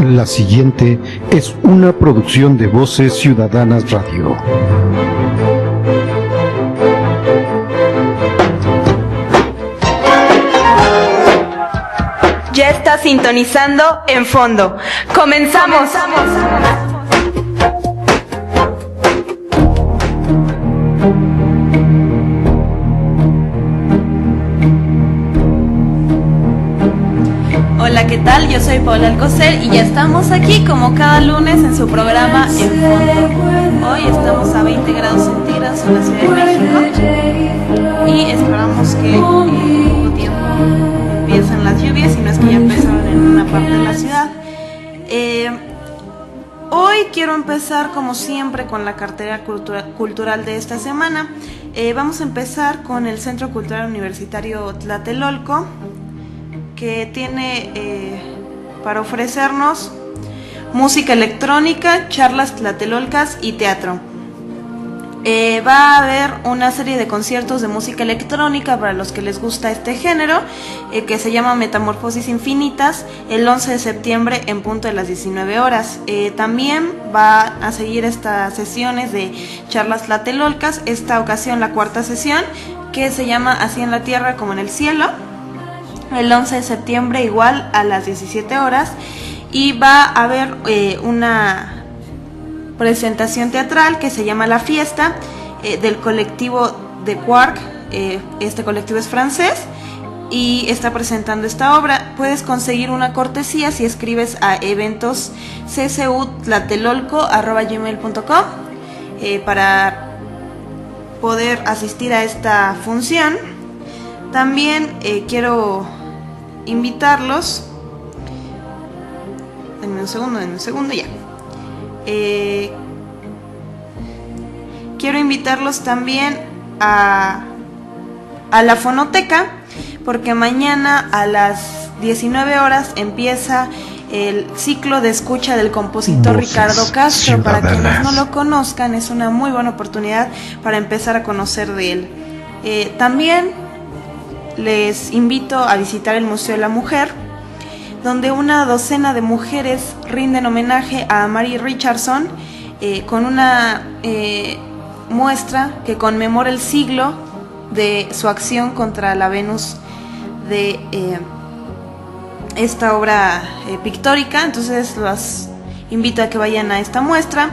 La siguiente es una producción de Voces Ciudadanas Radio. Ya está sintonizando En Fondo. ¡Comenzamos! Hola, ¿qué tal? Yo soy Paula Alcocer y ya estamos aquí como cada lunes en su programa En Fondo. Hoy estamos a 20 grados centígrados en la Ciudad de México y esperamos que en poco tiempo empiecen las lluvias, y no es que ya empezaron en una parte de la ciudad. Hoy quiero empezar como siempre con la cartera cultural de esta semana. Vamos a empezar con el Centro Cultural Universitario Tlatelolco, que tiene para ofrecernos música electrónica, charlas tlatelolcas y teatro. Va a haber una serie de conciertos de música electrónica para los que les gusta este género, que se llama Metamorfosis Infinitas, el 11 de septiembre en punto de las 19 horas. También va a seguir estas sesiones de charlas tlatelolcas, esta ocasión la cuarta sesión, que se llama Así en la Tierra como en el Cielo, el 11 de septiembre igual a las 17 horas, y va a haber una presentación teatral que se llama La Fiesta, del colectivo de Quark. Este colectivo es francés y está presentando esta obra. Puedes conseguir una cortesía si escribes a eventosccutlatelolco@gmail.com para poder asistir a esta función. También quiero invitarlos. Denme un segundo ya. Quiero invitarlos también a la fonoteca, porque mañana a las 19 horas empieza el ciclo de escucha del compositor Voces Ricardo Castro. Ciudadanas. Para quienes no lo conozcan, es una muy buena oportunidad para empezar a conocer de él. También les invito a visitar el Museo de la Mujer, donde una docena de mujeres rinden homenaje a Mary Richardson con una muestra que conmemora el siglo de su acción contra la Venus de esta obra pictórica. Entonces los invito a que vayan a esta muestra.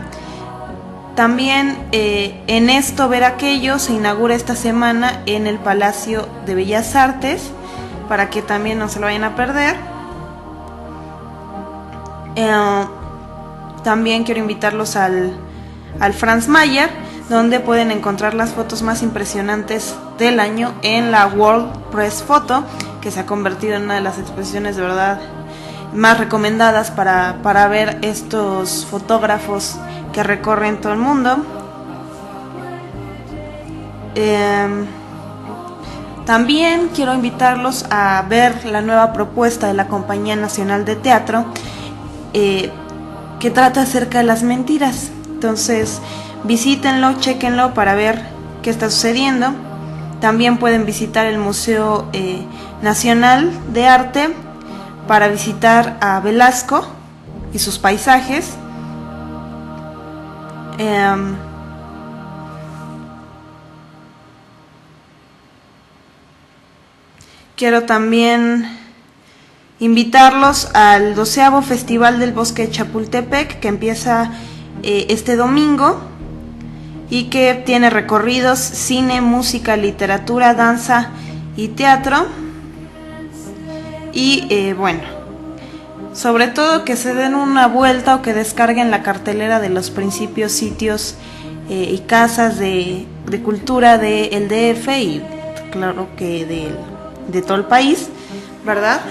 También en Esto Ver Aquello se inaugura esta semana en el Palacio de Bellas Artes, para que también no se lo vayan a perder. También quiero invitarlos al Franz Mayer, donde pueden encontrar las fotos más impresionantes del año en la World Press Photo, que se ha convertido en una de las exposiciones de verdad más recomendadas para ver estos fotógrafos que recorren todo el mundo. También quiero invitarlos a ver la nueva propuesta de la Compañía Nacional de Teatro, que trata acerca de las mentiras. Entonces visítenlo, chéquenlo para ver qué está sucediendo. También pueden visitar el Museo Nacional de Arte para visitar a Velasco y sus paisajes. Quiero también invitarlos al 12º Festival del Bosque de Chapultepec, que empieza este domingo y que tiene recorridos, cine, música, literatura, danza y teatro. Y bueno, sobre todo que se den una vuelta o que descarguen la cartelera de los principios sitios y casas de cultura del DF, y claro que de todo el país, ¿verdad?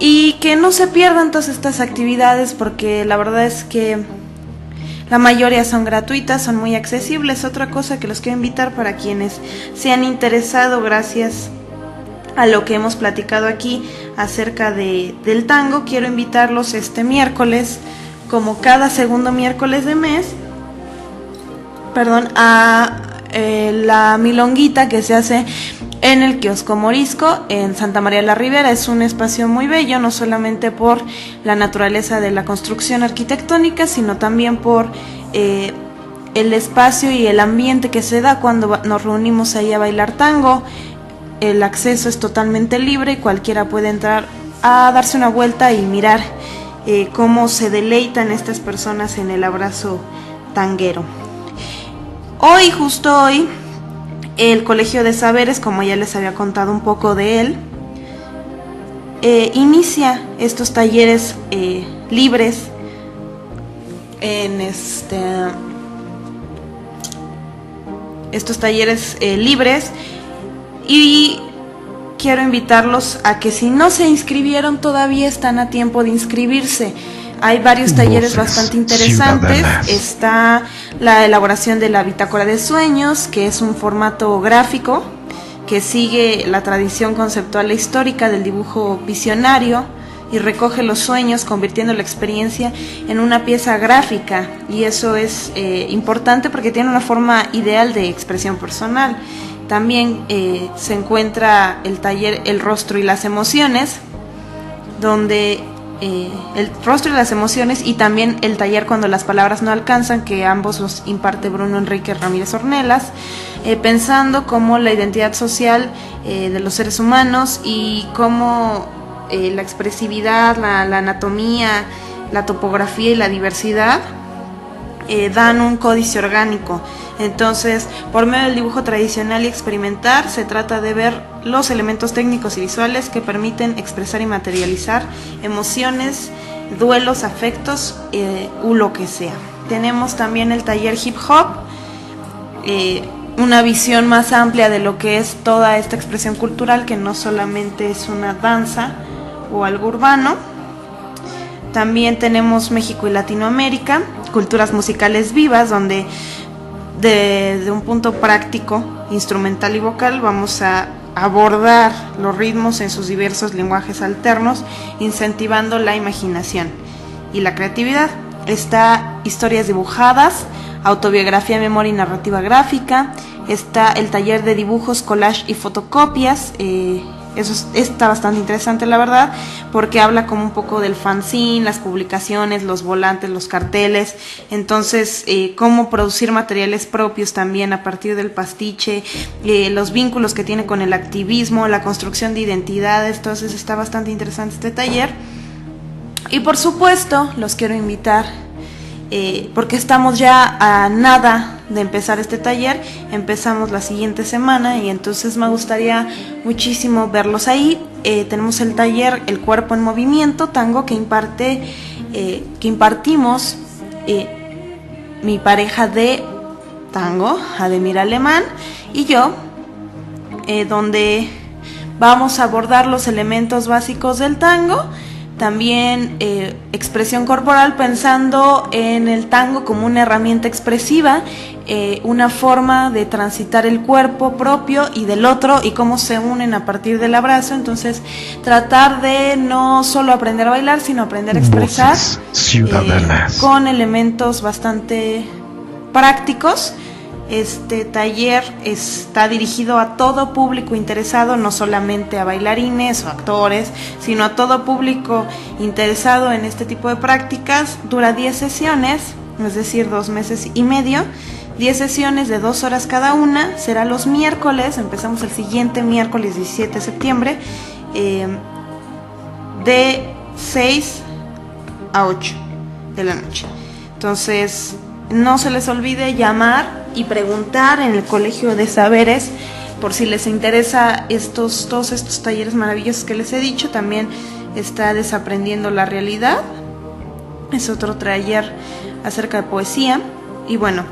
Y que no se pierdan todas estas actividades, porque la verdad es que la mayoría son gratuitas, son muy accesibles. Otra cosa que los quiero invitar, para quienes se han interesado gracias a lo que hemos platicado aquí acerca del tango, quiero invitarlos este miércoles, como cada segundo miércoles de mes, a la milonguita que se hace en el Kiosco Morisco, en Santa María la Ribera. Es un espacio muy bello, no solamente por la naturaleza de la construcción arquitectónica, sino también por el espacio y el ambiente que se da cuando nos reunimos ahí a bailar tango. El acceso es totalmente libre y cualquiera puede entrar a darse una vuelta y mirar cómo se deleitan estas personas en el abrazo tanguero. Hoy, justo hoy, el Colegio de Saberes, como ya les había contado un poco de él, inicia estos talleres libres en estos talleres libres, y quiero invitarlos a que si no se inscribieron todavía están a tiempo de inscribirse. Hay varios talleres bastante interesantes. Ciudadanas. Está la elaboración de la bitácora de sueños, que es un formato gráfico que sigue la tradición conceptual e histórica del dibujo visionario y recoge los sueños, convirtiendo la experiencia en una pieza gráfica, y eso es importante porque tiene una forma ideal de expresión personal. También se encuentra el taller El rostro y las emociones, donde el rostro y las emociones, y también el taller Cuando las palabras no alcanzan, que ambos los imparte Bruno Enrique Ramírez Ornelas, pensando cómo la identidad social de los seres humanos y cómo la expresividad, la anatomía, la topografía y la diversidad dan un códice orgánico. Entonces, por medio del dibujo tradicional y experimentar, se trata de ver los elementos técnicos y visuales que permiten expresar y materializar emociones, duelos, afectos u lo que sea. Tenemos también el taller Hip Hop, una visión más amplia de lo que es toda esta expresión cultural, que no solamente es una danza o algo urbano. También tenemos México y Latinoamérica, culturas musicales vivas, donde desde un punto práctico, instrumental y vocal, vamos a abordar los ritmos en sus diversos lenguajes alternos, incentivando la imaginación y la creatividad. Está historias dibujadas, autobiografía, memoria y narrativa gráfica. Está el taller de dibujos, collage y fotocopias. Eso está bastante interesante, la verdad, porque habla como un poco del fanzine, las publicaciones, los volantes, los carteles. Entonces, cómo producir materiales propios también a partir del pastiche, los vínculos que tiene con el activismo, la construcción de identidades. Entonces está bastante interesante este taller. Y por supuesto, los quiero invitar, porque estamos ya a nada de empezar este taller. Empezamos la siguiente semana y entonces me gustaría muchísimo verlos ahí. Tenemos el taller El cuerpo en movimiento, tango, que impartimos mi pareja de tango, Ademir Alemán, y yo, donde vamos a abordar los elementos básicos del tango. También expresión corporal, pensando en el tango como una herramienta expresiva, una forma de transitar el cuerpo propio y del otro, y cómo se unen a partir del abrazo. Entonces, tratar de no solo aprender a bailar, sino aprender a expresar con elementos bastante prácticos. Este taller está dirigido a todo público interesado, no solamente a bailarines o actores, sino a todo público interesado en este tipo de prácticas. Dura 10 sesiones, es decir, 2 meses y medio, 10 sesiones de 2 horas cada una. Será los miércoles, empezamos el siguiente miércoles 17 de septiembre, de 6 a 8 de la noche. Entonces, no se les olvide llamar y preguntar en el Colegio de Saberes por si les interesa todos estos talleres maravillosos que les he dicho. También está Desaprendiendo la Realidad, es otro taller acerca de poesía. Y bueno,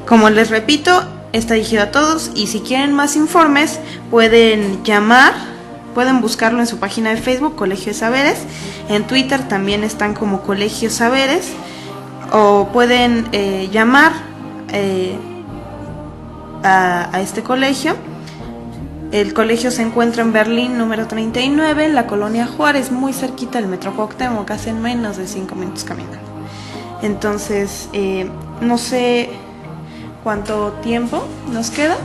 como les repito, está dirigido a todos, y si quieren más informes pueden llamar, pueden buscarlo en su página de Facebook, Colegio de Saberes. En Twitter también están como Colegio Saberes, o pueden llamar a este colegio. El colegio se encuentra en Berlín número 39, en la colonia Juárez, muy cerquita del Metro Cuauhtémoc, casi en menos de 5 minutos caminando. Entonces, no sé cuánto tiempo nos queda,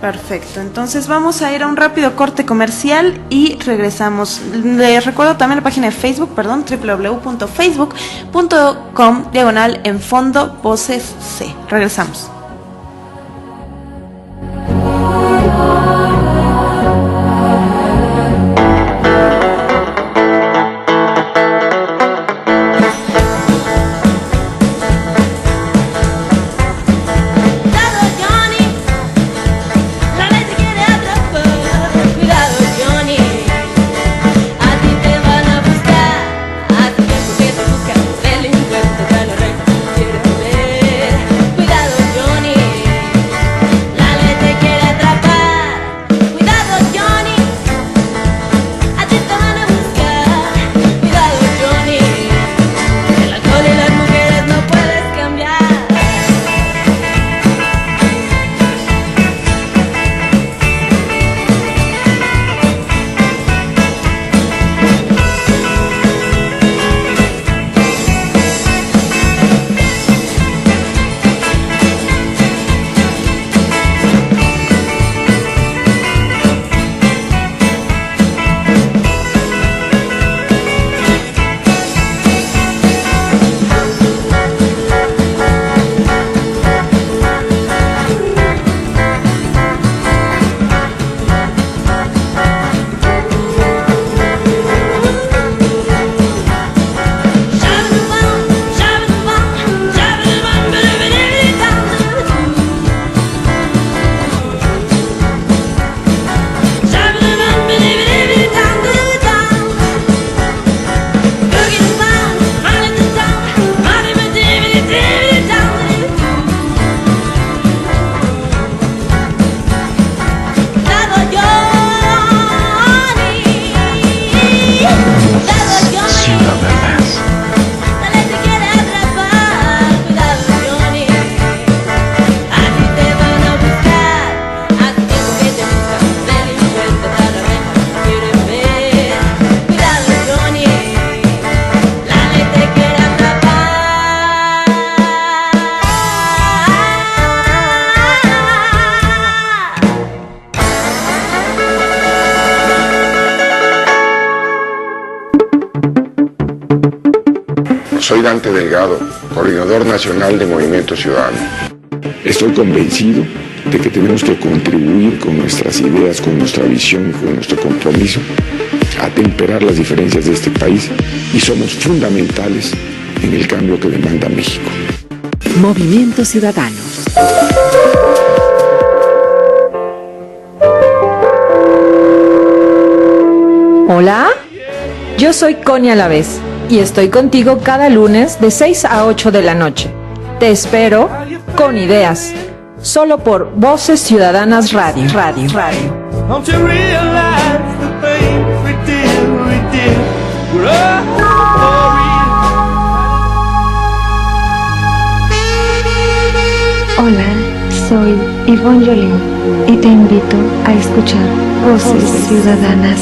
Perfecto, entonces vamos a ir a un rápido corte comercial y regresamos. Les recuerdo también la página de Facebook, www.facebook.com/En Fondo Voces C. Regresamos. Soy Dante Delgado, coordinador nacional de Movimiento Ciudadano. Estoy convencido de que tenemos que contribuir con nuestras ideas, con nuestra visión y con nuestro compromiso a temperar las diferencias de este país y somos fundamentales en el cambio que demanda México. Movimiento Ciudadano. Hola, yo soy Connie Alavés y estoy contigo cada lunes de 6 a 8 de la noche. Te espero con ideas, solo por Voces Ciudadanas Radio. Don't you realize the things we did, we're Hola, soy Ivonne Jolín y te invito a escuchar Voces Ciudadanas.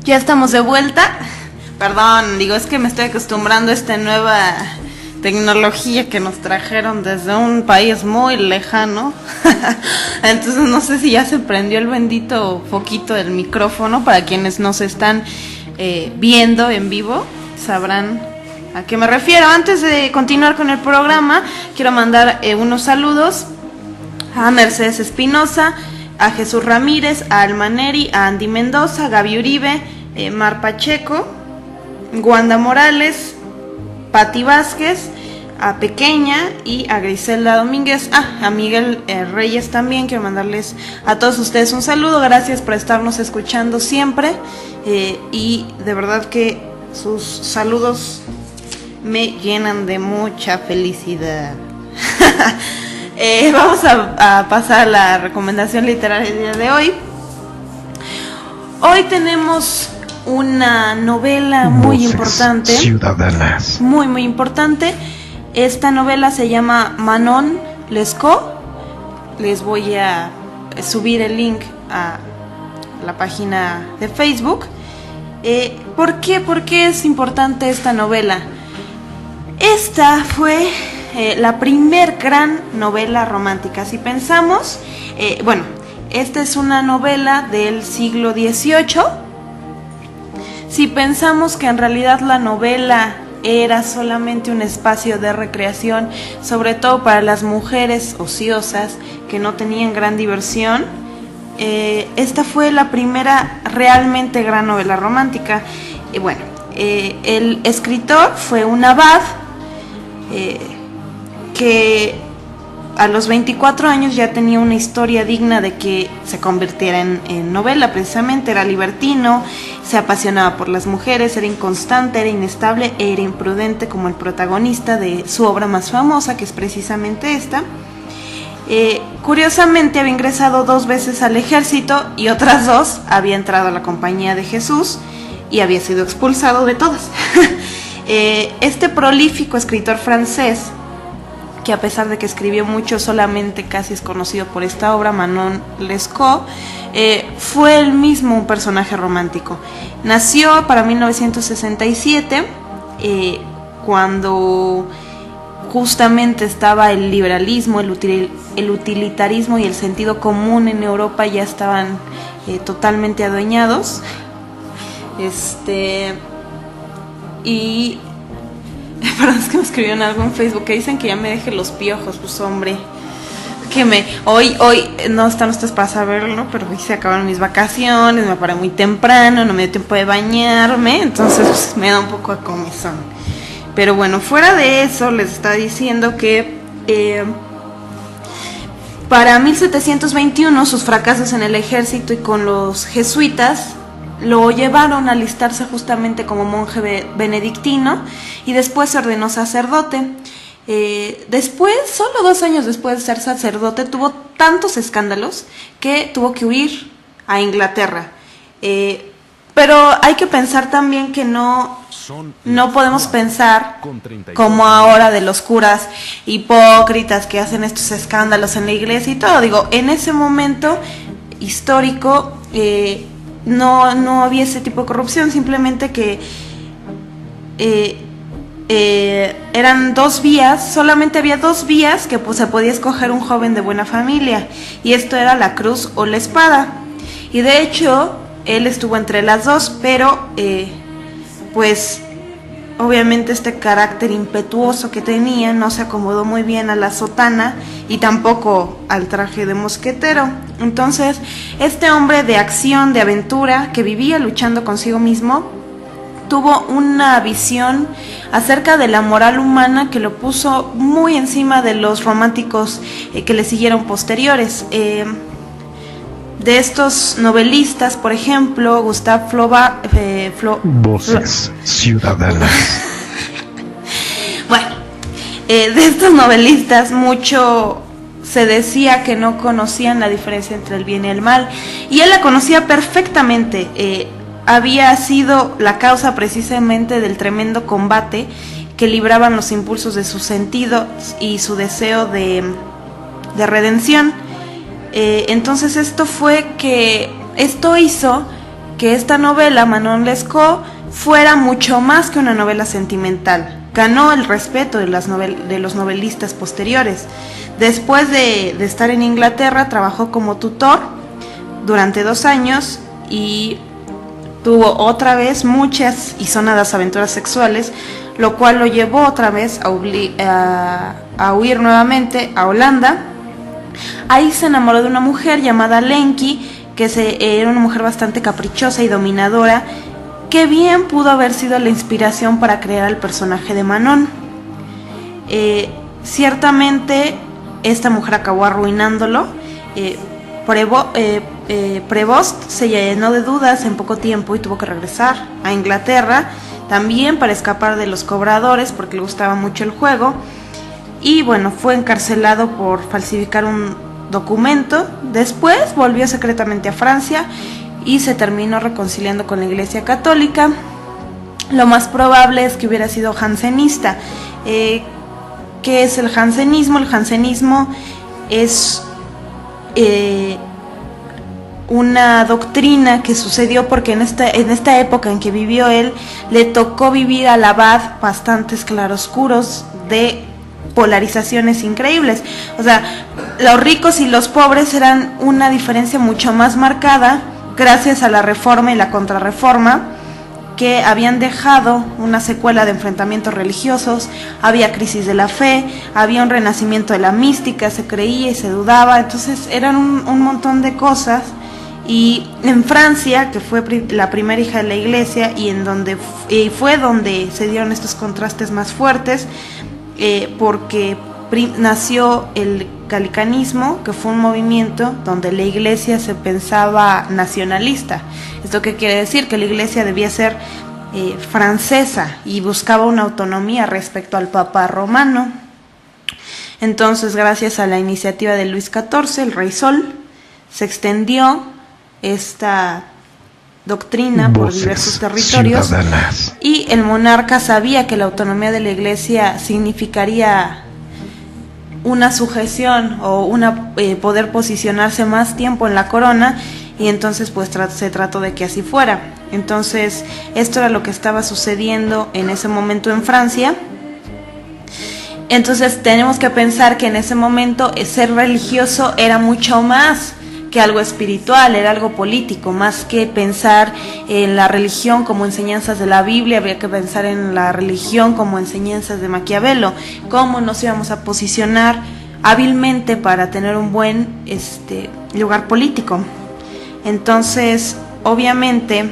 Ya estamos de vuelta. Perdón, digo, es que me estoy acostumbrando a esta nueva tecnología que nos trajeron desde un país muy lejano. Entonces no sé si ya se prendió el bendito foquito del micrófono. Para quienes nos están viendo en vivo, sabrán a qué me refiero. Antes de continuar con el programa, quiero mandar unos saludos a Mercedes Espinosa, a Jesús Ramírez, a Almaneri, a Andy Mendoza, a Gaby Uribe, Mar Pacheco, Wanda Morales, Pati Vázquez, a Pequeña y a Griselda Domínguez, a Miguel Reyes también. Quiero mandarles a todos ustedes un saludo, gracias por estarnos escuchando siempre, y de verdad que sus saludos me llenan de mucha felicidad. Vamos a pasar a la recomendación literaria del día de hoy. Hoy tenemos una novela muy Voces importante, Ciudadanas. muy importante. Esta novela se llama Manon Lescaut. Les voy a subir el link a la página de Facebook. ¿Por qué? ¿Por qué es importante esta novela? Esta fue la primer gran novela romántica. Si pensamos, esta es una novela del siglo XVIII. Si pensamos que en realidad la novela era solamente un espacio de recreación, sobre todo para las mujeres ociosas que no tenían gran diversión, esta fue la primera realmente gran novela romántica. El escritor fue un abad que a los 24 años ya tenía una historia digna de que se convirtiera en novela. Precisamente era libertino, se apasionaba por las mujeres, era inconstante, era inestable e era imprudente, como el protagonista de su obra más famosa, que es precisamente esta. Curiosamente había ingresado 2 veces al ejército y otras 2 había entrado a la Compañía de Jesús y había sido expulsado de todas. Este prolífico escritor francés, que a pesar de que escribió mucho, solamente casi es conocido por esta obra, Manon Lescaut, fue él mismo un personaje romántico. Nació para 1967, cuando justamente estaba el liberalismo, el utilitarismo y el sentido común en Europa ya estaban totalmente adueñados. Perdón, es que me escribieron algo en Facebook que dicen que ya me deje los piojos. Pues hombre, hoy no están ustedes para saberlo, pero hoy se acabaron mis vacaciones, me paré muy temprano, no me dio tiempo de bañarme, entonces pues, me da un poco de comezón. Pero bueno, fuera de eso, les está diciendo que para 1721 sus fracasos en el ejército y con los jesuitas lo llevaron a alistarse justamente como monje benedictino y después se ordenó sacerdote. Después, solo 2 años después de ser sacerdote, tuvo tantos escándalos que tuvo que huir a Inglaterra. Pero hay que pensar también que no podemos pensar como ahora de los curas hipócritas que hacen estos escándalos en la iglesia y todo. Digo, en ese momento histórico no había ese tipo de corrupción, simplemente que eran 2 vías, solamente había 2 vías que pues, se podía escoger un joven de buena familia, y esto era la cruz o la espada. Y de hecho, él estuvo entre las 2, pero pues obviamente este carácter impetuoso que tenía no se acomodó muy bien a la sotana y tampoco al traje de mosquetero. Entonces, este hombre de acción, de aventura, que vivía luchando consigo mismo, tuvo una visión acerca de la moral humana que lo puso muy encima de los románticos que le siguieron posteriores. De estos novelistas, por ejemplo, Gustave Flaubert, Voces ciudadanas. Bueno, de estos novelistas mucho se decía que no conocían la diferencia entre el bien y el mal, y él la conocía perfectamente. Había sido la causa precisamente del tremendo combate que libraban los impulsos de sus sentidos y su deseo de redención. Entonces esto hizo que esta novela, Manon Lescaut, fuera mucho más que una novela sentimental. Ganó el respeto de los novelistas posteriores. Después de estar en Inglaterra, trabajó como tutor durante 2 años y tuvo otra vez muchas y sonadas aventuras sexuales, lo cual lo llevó otra vez a huir nuevamente a Holanda. Ahí se enamoró de una mujer llamada Lenky, que era una mujer bastante caprichosa y dominadora, que bien pudo haber sido la inspiración para crear al personaje de Manon. Ciertamente esta mujer acabó arruinándolo. Prevost se llenó de dudas en poco tiempo y tuvo que regresar a Inglaterra, también para escapar de los cobradores porque le gustaba mucho el juego. Y bueno, fue encarcelado por falsificar un documento. Después volvió secretamente a Francia y se terminó reconciliando con la Iglesia Católica. Lo más probable es que hubiera sido jansenista. ¿Qué es el jansenismo? El jansenismo es una doctrina que sucedió porque en esta época en que vivió él, le tocó vivir al abad bastantes claroscuros de polarizaciones increíbles. O sea, los ricos y los pobres eran una diferencia mucho más marcada gracias a la reforma y la contrarreforma, que habían dejado una secuela de enfrentamientos religiosos, había crisis de la fe, había un renacimiento de la mística, se creía y se dudaba, entonces eran un montón de cosas. Y en Francia, que fue la primera hija de la iglesia y fue donde se dieron estos contrastes más fuertes, porque nació el galicanismo, que fue un movimiento donde la iglesia se pensaba nacionalista. ¿Esto qué quiere decir? Que la iglesia debía ser francesa y buscaba una autonomía respecto al Papa romano. Entonces, gracias a la iniciativa de Luis XIV, el Rey Sol, se extendió esta doctrina por diversos territorios ciudadanas. Y el monarca sabía que la autonomía de la iglesia significaría una sujeción o poder posicionarse más tiempo en la corona, y entonces pues se trató de que así fuera. Entonces esto era lo que estaba sucediendo en ese momento en Francia. Entonces tenemos que pensar que en ese momento ser religioso era mucho más que algo espiritual, era algo político, más que pensar en la religión como enseñanzas de la Biblia, había que pensar en la religión como enseñanzas de Maquiavelo, cómo nos íbamos a posicionar hábilmente para tener un buen lugar político. Entonces, obviamente,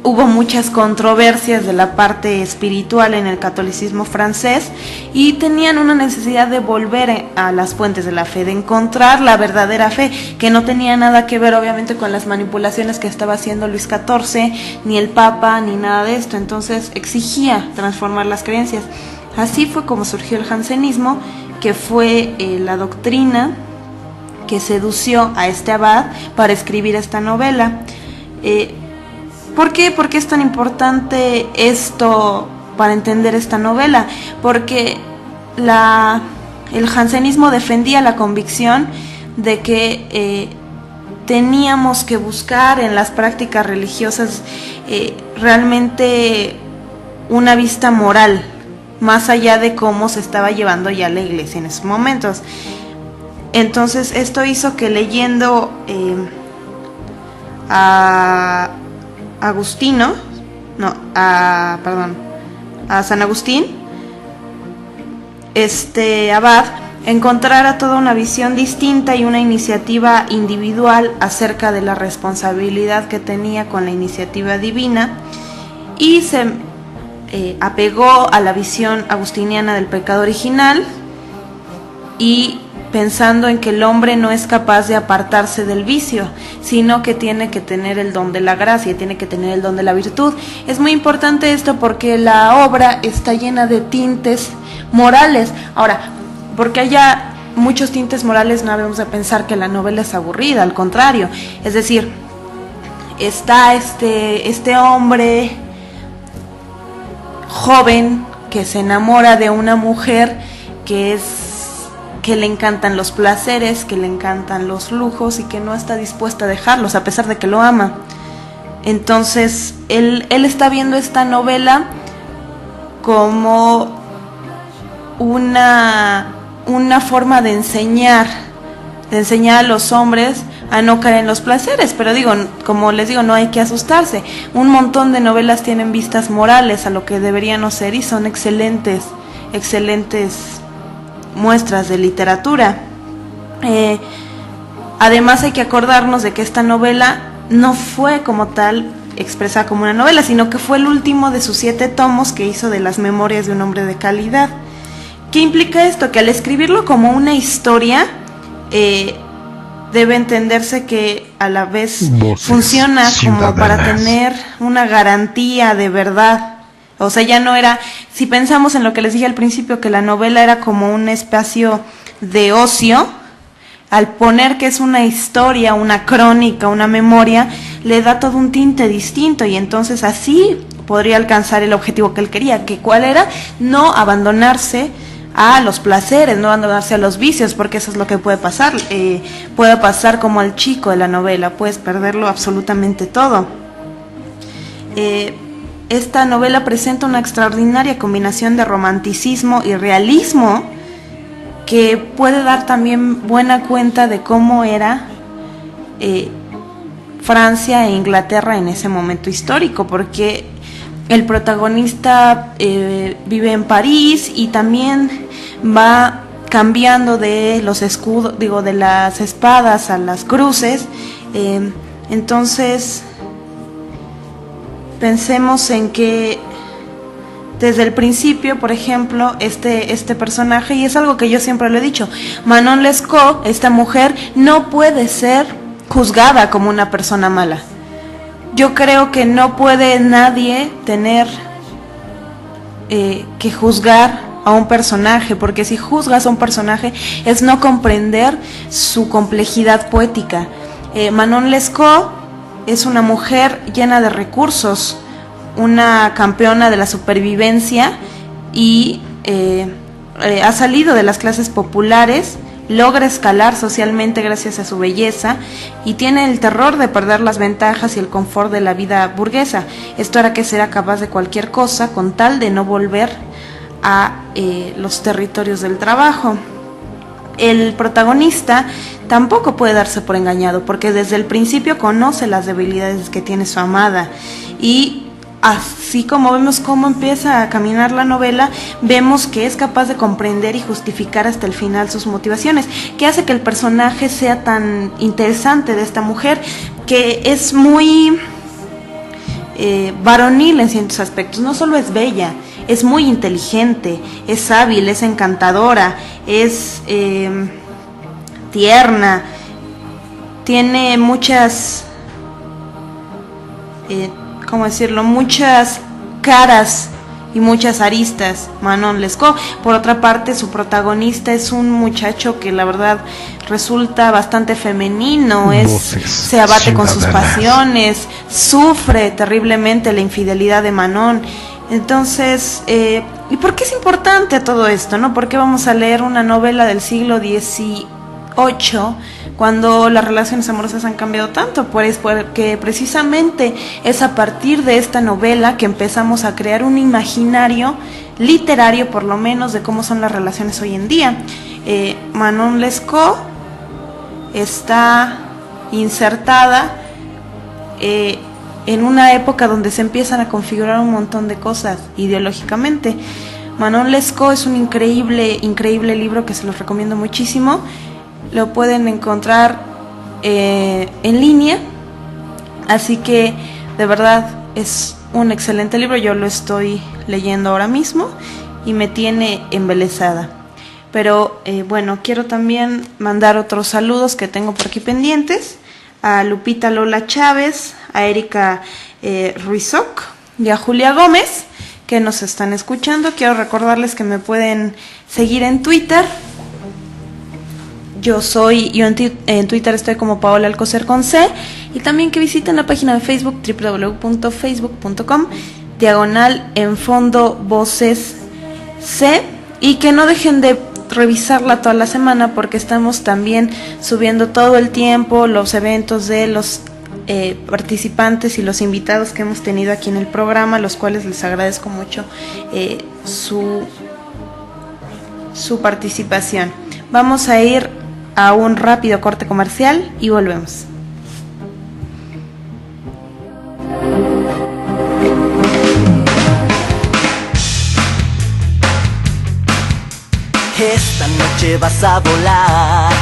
hubo muchas controversias de la parte espiritual en el catolicismo francés y tenían una necesidad de volver a las fuentes de la fe, de encontrar la verdadera fe, que no tenía nada que ver obviamente con las manipulaciones que estaba haciendo Luis XIV, ni el Papa, ni nada de esto. Entonces exigía transformar las creencias. Así fue como surgió el jansenismo, que fue la doctrina que sedució a este abad para escribir esta novela. ¿Por qué? ¿Por qué es tan importante esto para entender esta novela? Porque el jansenismo defendía la convicción de que teníamos que buscar en las prácticas religiosas realmente una vista moral, más allá de cómo se estaba llevando ya la iglesia en esos momentos. Entonces esto hizo que leyendo a San Agustín, abad encontrara toda una visión distinta y una iniciativa individual acerca de la responsabilidad que tenía con la iniciativa divina, y se apegó a la visión agustiniana del pecado original, y pensando en que el hombre no es capaz de apartarse del vicio, sino que tiene que tener el don de la gracia, tiene que tener el don de la virtud. Es muy importante esto porque la obra está llena de tintes morales. Ahora, porque haya muchos tintes morales, no debemos de pensar que la novela es aburrida, al contrario. Es decir, está este hombre joven que se enamora de una mujer que le encantan los placeres, que le encantan los lujos y que no está dispuesta a dejarlos a pesar de que lo ama. Entonces él está viendo esta novela como una forma de enseñar a los hombres a no caer en los placeres. Pero como les digo, no hay que asustarse. Un montón de novelas tienen vistas morales a lo que deberían no ser, y son excelentes muestras de literatura. Además hay que acordarnos de que esta novela no fue como tal expresada como una novela, sino que fue el último de sus 7 tomos que hizo de las Memorias de un hombre de calidad. ¿Qué implica esto? Que al escribirlo como una historia, debe entenderse que a la vez funciona como para tener una garantía de verdad. O sea, ya no era, si pensamos en lo que les dije al principio, que la novela era como un espacio de ocio, al poner que es una historia, una crónica, una memoria, le da todo un tinte distinto, y entonces así podría alcanzar el objetivo que él quería, que cuál era, no abandonarse a los placeres, no abandonarse a los vicios, porque eso es lo que puede pasar. Puede pasar como al chico de la novela, puedes perderlo absolutamente todo. Esta novela presenta una extraordinaria combinación de romanticismo y realismo que puede dar también buena cuenta de cómo era Francia e Inglaterra en ese momento histórico, porque el protagonista vive en París y también va cambiando de los escudos, de las espadas a las cruces. Entonces pensemos en que desde el principio, por ejemplo, este personaje, y es algo que yo siempre lo he dicho, Manon Lescaut, esta mujer, no puede ser juzgada como una persona mala. Yo creo que no puede nadie tener que juzgar a un personaje, porque si juzgas a un personaje es no comprender su complejidad poética. Manon Lescaut es una mujer llena de recursos, una campeona de la supervivencia y ha salido de las clases populares, logra escalar socialmente gracias a su belleza y tiene el terror de perder las ventajas y el confort de la vida burguesa. Esto hará que será capaz de cualquier cosa con tal de no volver a los territorios del trabajo. El protagonista tampoco puede darse por engañado, porque desde el principio conoce las debilidades que tiene su amada, y así como vemos cómo empieza a caminar la novela, vemos que es capaz de comprender y justificar hasta el final sus motivaciones, que hace que el personaje sea tan interesante de esta mujer, que es muy varonil en ciertos aspectos. No solo es bella, es muy inteligente, es hábil, es encantadora, es tierna, tiene muchas, ¿cómo decirlo?, muchas caras y muchas aristas, Manon Lescaut. Por otra parte, su protagonista es un muchacho que la verdad resulta bastante femenino, se abate con sus pasiones, sufre terriblemente la infidelidad de Manon. Entonces, ¿y por qué es importante todo esto, no? ¿Por qué vamos a leer una novela del siglo XVIII cuando las relaciones amorosas han cambiado tanto? Pues porque precisamente es a partir de esta novela que empezamos a crear un imaginario literario, por lo menos, de cómo son las relaciones hoy en día. Manon Lescaut está insertada en una época donde se empiezan a configurar un montón de cosas ideológicamente. Manon Lescaut es un increíble libro que se los recomiendo muchísimo. Lo pueden encontrar en línea, así que de verdad es un excelente libro. Yo lo estoy leyendo ahora mismo y me tiene embelesada. Pero bueno, quiero también mandar otros saludos que tengo por aquí pendientes: a Lupita Lola Chávez, a Erika Ruizoc y a Julia Gómez, que nos están escuchando. Quiero recordarles que me pueden seguir en Twitter. Yo en Twitter estoy como Paola Alcocer con C, y también que visiten la página de Facebook www.facebook.com/enfondovoces.c, y que no dejen de revisarla toda la semana, porque estamos también subiendo todo el tiempo los eventos de los participantes y los invitados que hemos tenido aquí en el programa, los cuales les agradezco mucho su participación. Vamos a ir a un rápido corte comercial y volvemos. Esta noche vas a volar,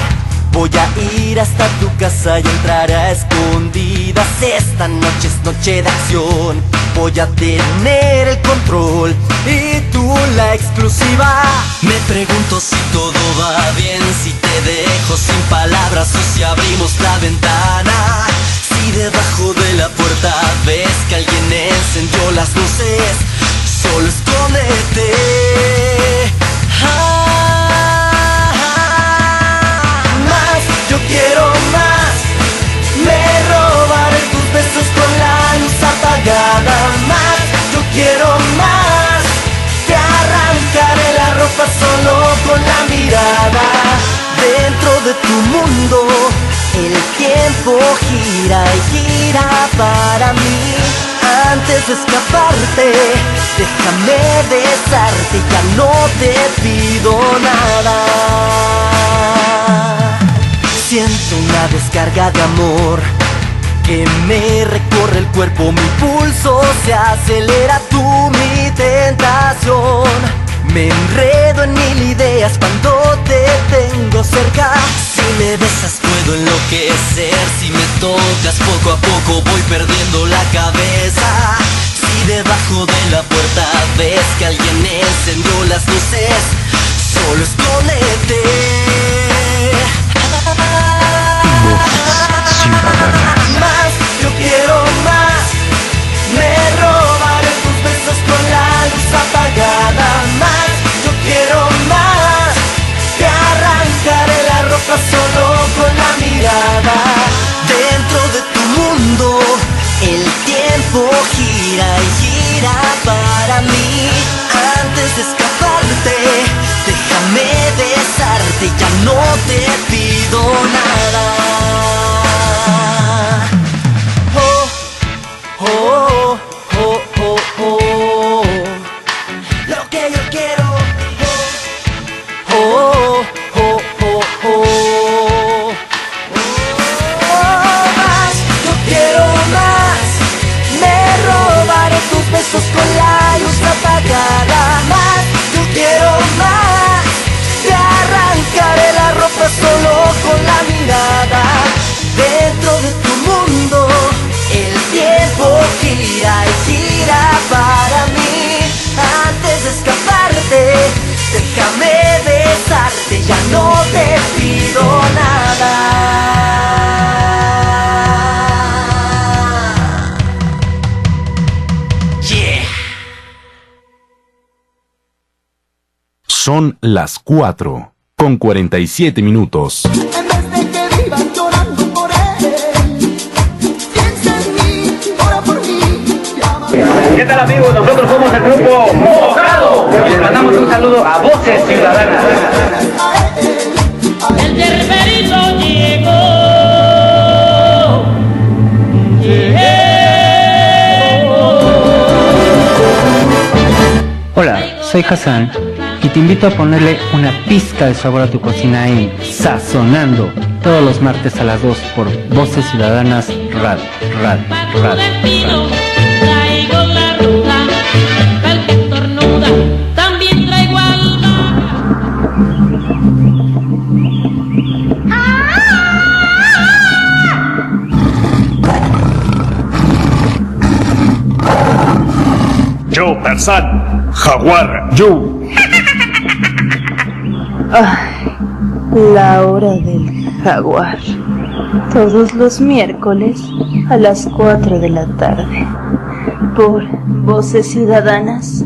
voy a ir hasta tu casa y entrar a escondidas. Esta noche es noche de acción, voy a tener el control y tú la exclusiva. Me pregunto si todo va bien, si te dejo sin palabras o si abrimos la ventana. Si debajo de la puerta ves que alguien encendió las luces, solo escóndete. Yo quiero más, me robaré tus besos con la luz apagada. Más, yo quiero más, te arrancaré la ropa solo tiempo gira y gira para mí. Antes de escaparte, déjame besarte, ya no te pido nada. Siento una descarga de amor que me recorre el cuerpo, mi pulso se acelera, tú mi tentación. Me enredo en mil ideas cuando te tengo cerca. Si me besas puedo enloquecer, si me tocas poco a poco voy perdiendo la cabeza. Si debajo de la puerta ves que alguien encendió las luces, solo escóndete. Más, yo quiero más. Me robaré tus besos con la luz apagada. Más, yo quiero más. Te arrancaré la ropa solo con la mirada. Dentro de tu mundo el tiempo gira y gira para mí. Antes de escaparte, déjame besarte, ya no te pido nada. Oh, oh, oh, oh, lo que yo quiero. Oh, oh, oh, oh, oh, más, yo quiero más. Me robaré tus besos con la luz apagada. Más, yo quiero más. Te arrancaré la ropa solo con la mirada. Dentro de tu mundo el tiempo gira y gira para mí. Antes de escaparte, déjame besarte, ya no te pido nada. Yeah. Son las 4:47. En vez de que vivas llorando por él, piensa en mí, ora por mí. ¿Qué tal, amigos? Nosotros somos el grupo Mojado. Les mandamos un saludo a Voces Ciudadanas. El yerberito llegó. Hola, soy Hassan y te invito a ponerle una pizca de sabor a tu cocina en Sazonando, todos los martes a las 2 por Voces Ciudadanas Radio. Traigo la ruda, tal que estornuda, también traigo alma. Yo, Tarzán, Jaguar, yo. La hora del jaguar. Todos los miércoles a las 4 de la tarde. Por Voces Ciudadanas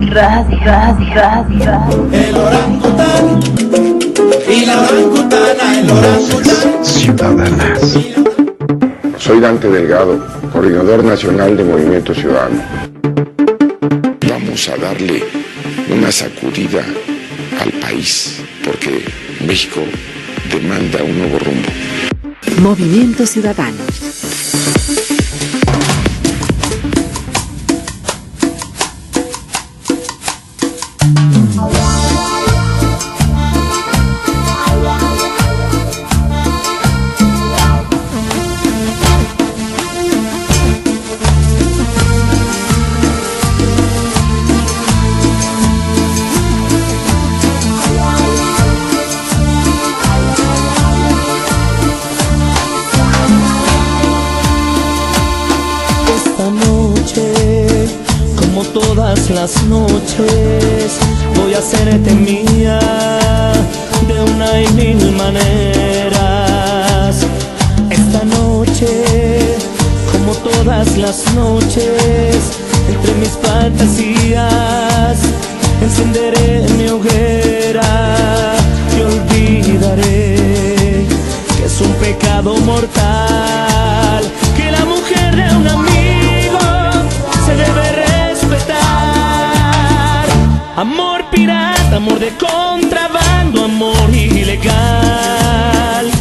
Radio. El orangután y la orangutana, el orangután. Ciudadanas. Soy Dante Delgado, coordinador nacional de Movimiento Ciudadano. Vamos a darle una sacudida al país, porque México demanda un nuevo rumbo. Movimiento Ciudadano. Las noches voy a hacerte mía de una y mil maneras. Esta noche, como todas las noches, entre mis fantasías encenderé mi hoguera y olvidaré que es un pecado mortal, que la mujer de un amigo se debe respetar. Amor pirata, amor de contrabando, amor ilegal,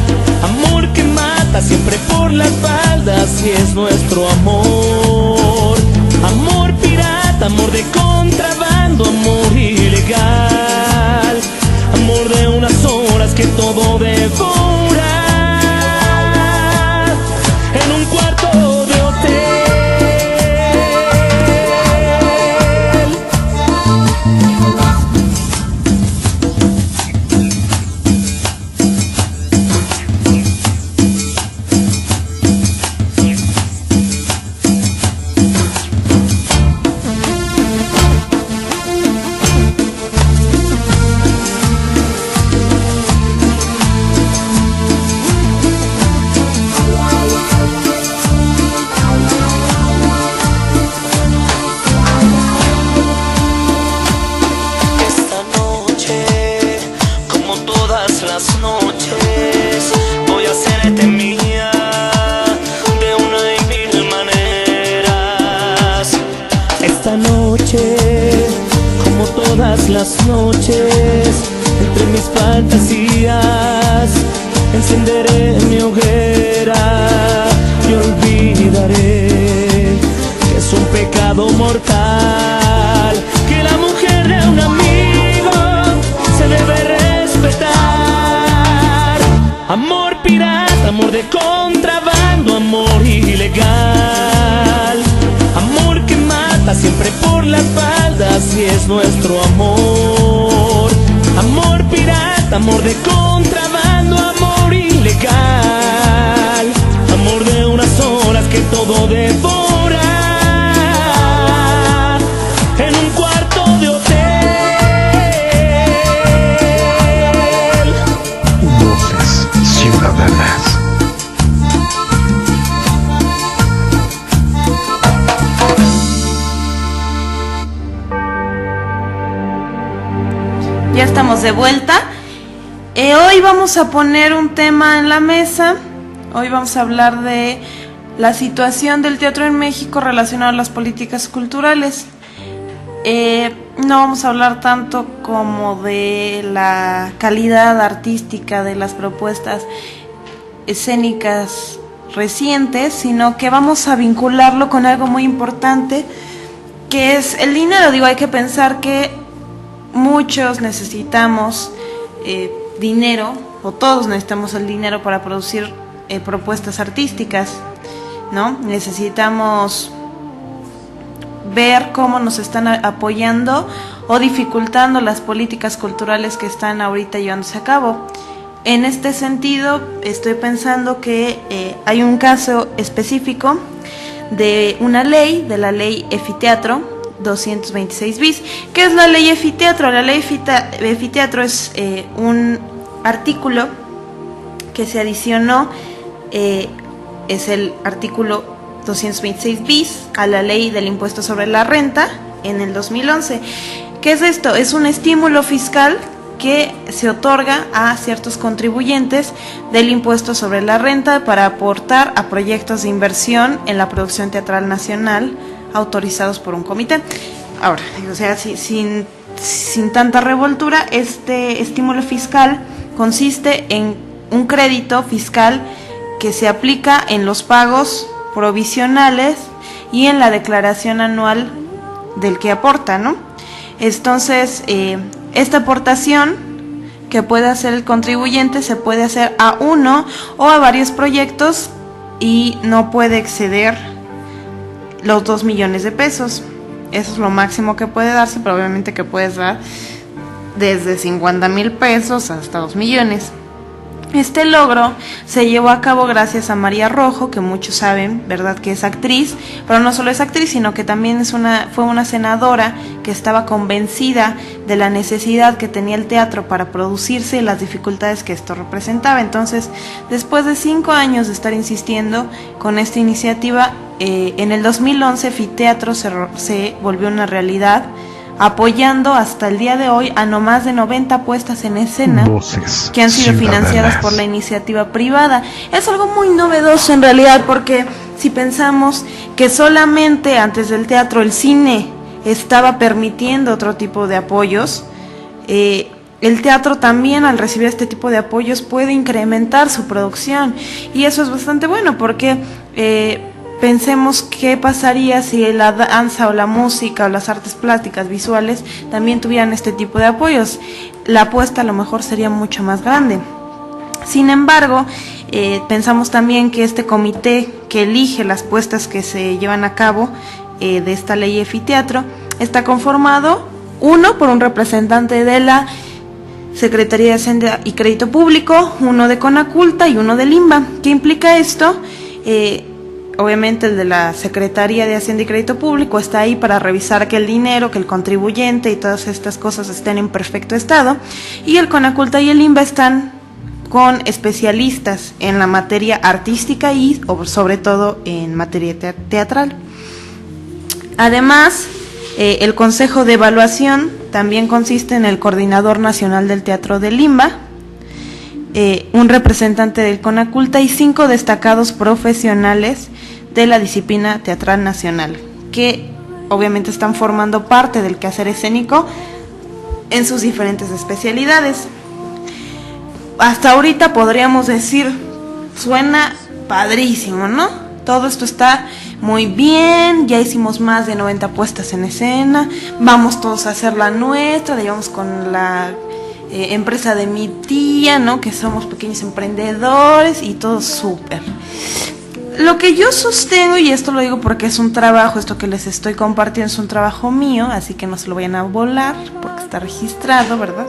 amor que mata mata siempre por la espalda, si es nuestro amor. Amor pirata, amor de contrabando, amor ilegal, amor de unas horas que todo devora en un cuarto de hotel. Las noches, entre mis fantasías, encenderé mi hoguera y olvidaré que es un pecado mortal, que la mujer de un amigo se debe respetar. Amor pirata, amor de contrabando, amor ilegal, amor que mata siempre por la espalda, si es nuestro amor. Amor pirata, amor de contrabando, amor ilegal, amor de unas horas que todo devora en un cuarto de hotel. Voces Ciudadanas. Ya estamos de vuelta. Hoy vamos a poner un tema en la mesa. Hoy vamos a hablar de la situación del teatro en México relacionado a las políticas culturales. No vamos a hablar tanto como de la calidad artística de las propuestas escénicas recientes, sino que vamos a vincularlo con algo muy importante, que es el dinero. Digo, hay que pensar que muchos necesitamos dinero, o todos necesitamos el dinero para producir propuestas artísticas, ¿no? Necesitamos ver cómo nos están apoyando o dificultando las políticas culturales que están ahorita llevándose a cabo. En este sentido, estoy pensando que hay un caso específico de una ley, de la ley Efiteatro 226 bis. ¿Qué es la ley Efiteatro? La ley Efiteatro es un artículo que se adicionó, es el artículo 226 bis a la ley del impuesto sobre la renta en el 2011. ¿Qué es esto? Es un estímulo fiscal que se otorga a ciertos contribuyentes del impuesto sobre la renta para aportar a proyectos de inversión en la producción teatral nacional autorizados por un comité. Ahora, o sea, sin tanta revoltura, este estímulo fiscal consiste en un crédito fiscal que se aplica en los pagos provisionales y en la declaración anual del que aporta, ¿no? Entonces, esta aportación que puede hacer el contribuyente se puede hacer a uno o a varios proyectos y no puede exceder los 2 millones de pesos. Eso es lo máximo que puede darse, pero obviamente que puedes dar desde 50,000 pesos hasta 2 millones. Este logro se llevó a cabo gracias a María Rojo, que muchos saben, ¿verdad?, que es actriz, pero no solo es actriz, sino que también fue una senadora que estaba convencida de la necesidad que tenía el teatro para producirse y las dificultades que esto representaba. Entonces, después de 5 años de estar insistiendo con esta iniciativa, en el 2011 Efiteatro se volvió una realidad, apoyando hasta el día de hoy a no más de 90 puestas en escena que han sido financiadas por la iniciativa privada. Es algo muy novedoso en realidad, porque si pensamos que solamente antes del teatro el cine estaba permitiendo otro tipo de apoyos, el teatro también, al recibir este tipo de apoyos, puede incrementar su producción, y eso es bastante bueno porque pensemos qué pasaría si la danza o la música o las artes plásticas visuales también tuvieran este tipo de apoyos. La apuesta a lo mejor sería mucho más grande. Sin embargo, pensamos también que este comité que elige las puestas que se llevan a cabo de esta ley Efiteatro está conformado, uno, por un representante de la Secretaría de Hacienda y Crédito Público, uno de Conaculta y uno del INBA. ¿Qué implica esto? Obviamente el de la Secretaría de Hacienda y Crédito Público está ahí para revisar que el dinero, que el contribuyente y todas estas cosas estén en perfecto estado, y el Conaculta y el INBA están con especialistas en la materia artística y sobre todo en materia teatral. Además, el Consejo de Evaluación también consiste en el Coordinador Nacional del Teatro del INBA, un representante del Conaculta y 5 destacados profesionales de la disciplina teatral nacional, que obviamente están formando parte del quehacer escénico en sus diferentes especialidades. Hasta ahorita podríamos decir, suena padrísimo, ¿no? Todo esto está muy bien, ya hicimos más de 90 puestas en escena, vamos todos a hacer la nuestra, digamos con la empresa de mi tía, ¿no? Que somos pequeños emprendedores y todo súper. Lo que yo sostengo, y esto lo digo porque es un trabajo, esto que les estoy compartiendo es un trabajo mío, así que no se lo vayan a volar porque está registrado, ¿verdad?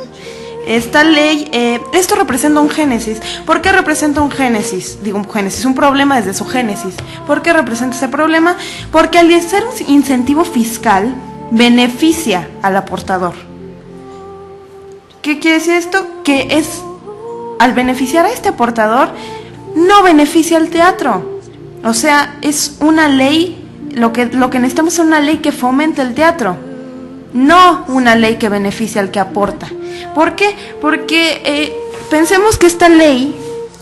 Esta ley, esto representa un génesis. ¿Por qué representa un génesis? Digo un génesis, un problema desde su génesis. ¿Por qué representa ese problema? Porque al ser un incentivo fiscal, beneficia al aportador. ¿Qué quiere decir esto? Que es, al beneficiar a este aportador, no beneficia al teatro. O sea, es una ley, lo que necesitamos es una ley que fomente el teatro, no una ley que beneficia al que aporta. ¿Por qué? Porque pensemos que esta ley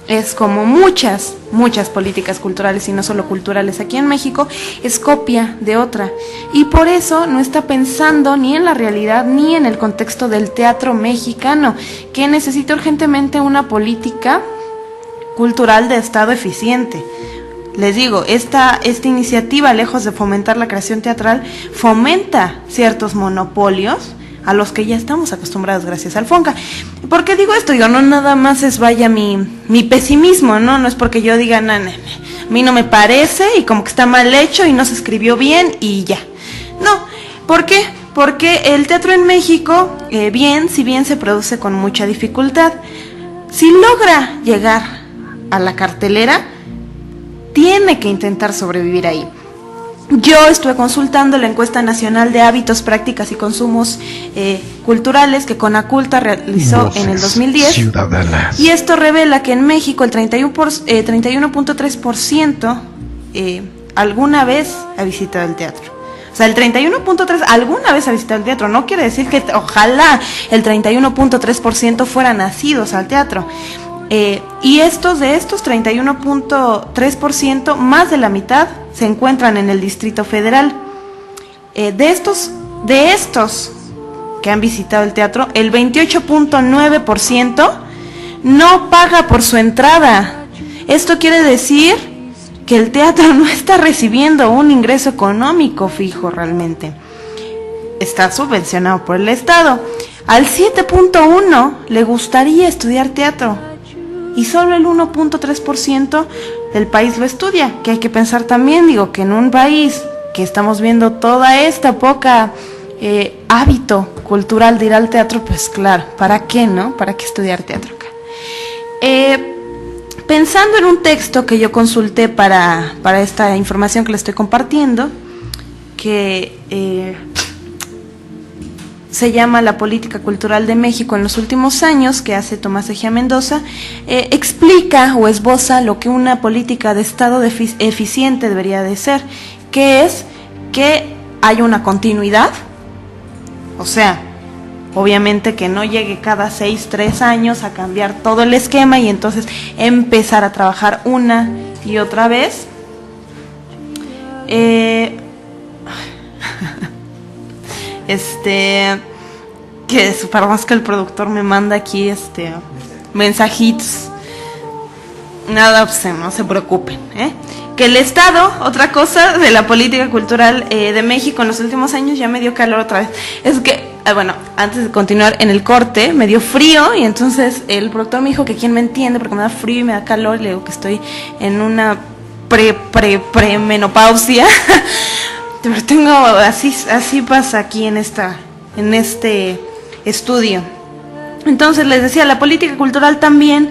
es como muchas políticas culturales, y no solo culturales aquí en México, es copia de otra, y por eso no está pensando ni en la realidad ni en el contexto del teatro mexicano, que necesita urgentemente una política cultural de Estado eficiente. Les digo, esta iniciativa, lejos de fomentar la creación teatral, fomenta ciertos monopolios a los que ya estamos acostumbrados gracias al FONCA. ¿Por qué digo esto? Digo, no nada más es vaya mi pesimismo, ¿no? No es porque yo diga, a mí no me parece y como que está mal hecho y no se escribió bien y ya. No, ¿por qué? Porque el teatro en México, si bien se produce con mucha dificultad, si logra llegar a la cartelera, tiene que intentar sobrevivir ahí. Yo estuve consultando la encuesta nacional de hábitos, prácticas y consumos culturales que Conaculta realizó en el 2010. Ciudadanas. Y esto revela que en México el 31.3% alguna vez ha visitado el teatro. O sea, el 31.3% alguna vez ha visitado el teatro. No quiere decir que ojalá el 31.3% fueran nacidos al teatro. Y de estos 31.3%, más de la mitad se encuentran en el Distrito Federal. De estos que han visitado el teatro, el 28.9% no paga por su entrada. Esto quiere decir que el teatro no está recibiendo un ingreso económico fijo realmente. Está subvencionado por el Estado. Al 7.1% le gustaría estudiar teatro, y solo el 1.3% del país lo estudia, que hay que pensar también, digo, que en un país que estamos viendo toda esta poca hábito cultural de ir al teatro, pues claro, ¿para qué, no? ¿Para qué estudiar teatro acá? Pensando en un texto que yo consulté para esta información que les estoy compartiendo, que se llama La Política Cultural de México en los últimos años, que hace Tomás Ejea Mendoza, explica o esboza lo que una política de Estado eficiente debería de ser, que es que haya una continuidad, o sea, obviamente que no llegue cada 3 años a cambiar todo el esquema y entonces empezar a trabajar una y otra vez. que perdón, es que el productor me manda aquí mensajitos. Nada obsceno, no se preocupen, Que el Estado, otra cosa de la política cultural de México en los últimos años, ya me dio calor otra vez. Es que, bueno, antes de continuar en el corte, me dio frío y entonces el productor me dijo que quién me entiende porque me da frío y me da calor. Le digo que estoy en una premenopausia. Pero tengo, así pasa aquí en este estudio. Entonces les decía, la política cultural también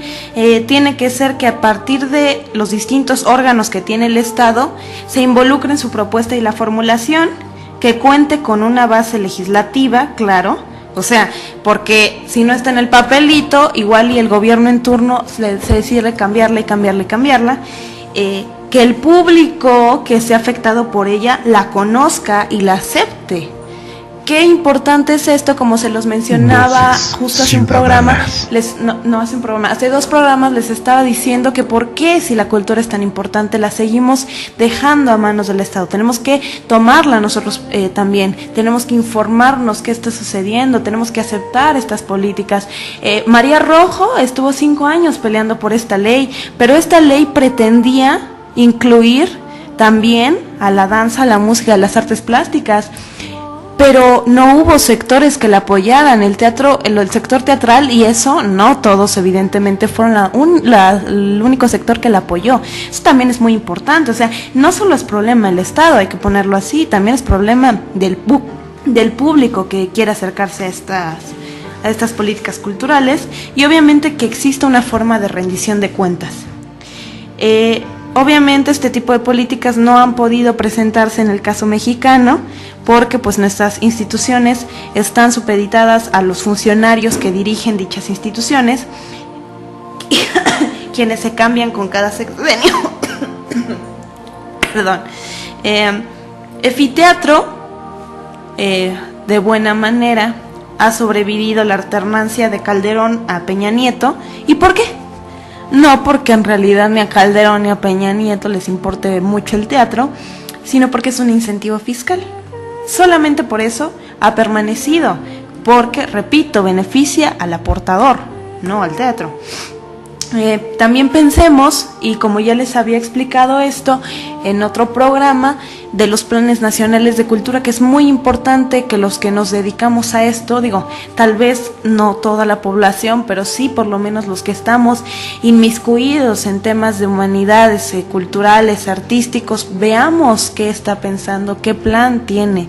tiene que ser que a partir de los distintos órganos que tiene el Estado se involucre en su propuesta y la formulación, que cuente con una base legislativa, claro, o sea, porque si no está en el papelito, igual y el gobierno en turno se decide cambiarla, que el público que sea afectado por ella la conozca y la acepte. Qué importante es esto, como se los mencionaba justo hace un programa, hace 2 programas les estaba diciendo que por qué, si la cultura es tan importante, la seguimos dejando a manos del Estado. Tenemos que tomarla nosotros también, tenemos que informarnos qué está sucediendo, tenemos que aceptar estas políticas. María Rojo estuvo 5 años peleando por esta ley, pero esta ley pretendía incluir también a la danza, a la música, a las artes plásticas. Pero no hubo sectores que la apoyaran, el sector teatral, y eso no todos evidentemente fueron el único sector que la apoyó. Eso también es muy importante, o sea, no solo es problema del Estado, hay que ponerlo así, también es problema del público que quiere acercarse a estas políticas culturales, y obviamente que exista una forma de rendición de cuentas. Obviamente este tipo de políticas no han podido presentarse en el caso mexicano porque pues nuestras instituciones están supeditadas a los funcionarios que dirigen dichas instituciones, quienes se cambian con cada sexenio. Perdón. Efiteatro, de buena manera, ha sobrevivido la alternancia de Calderón a Peña Nieto. ¿Y por qué? No porque en realidad ni a Calderón ni a Peña Nieto les importe mucho el teatro, sino porque es un incentivo fiscal. Solamente por eso ha permanecido, porque, repito, beneficia al aportador, no al teatro. También pensemos, y como ya les había explicado esto en otro programa, de los planes nacionales de cultura, que es muy importante que los que nos dedicamos a esto, tal vez no toda la población, pero sí por lo menos los que estamos inmiscuidos en temas de humanidades, culturales, artísticos, veamos qué está pensando, qué plan tiene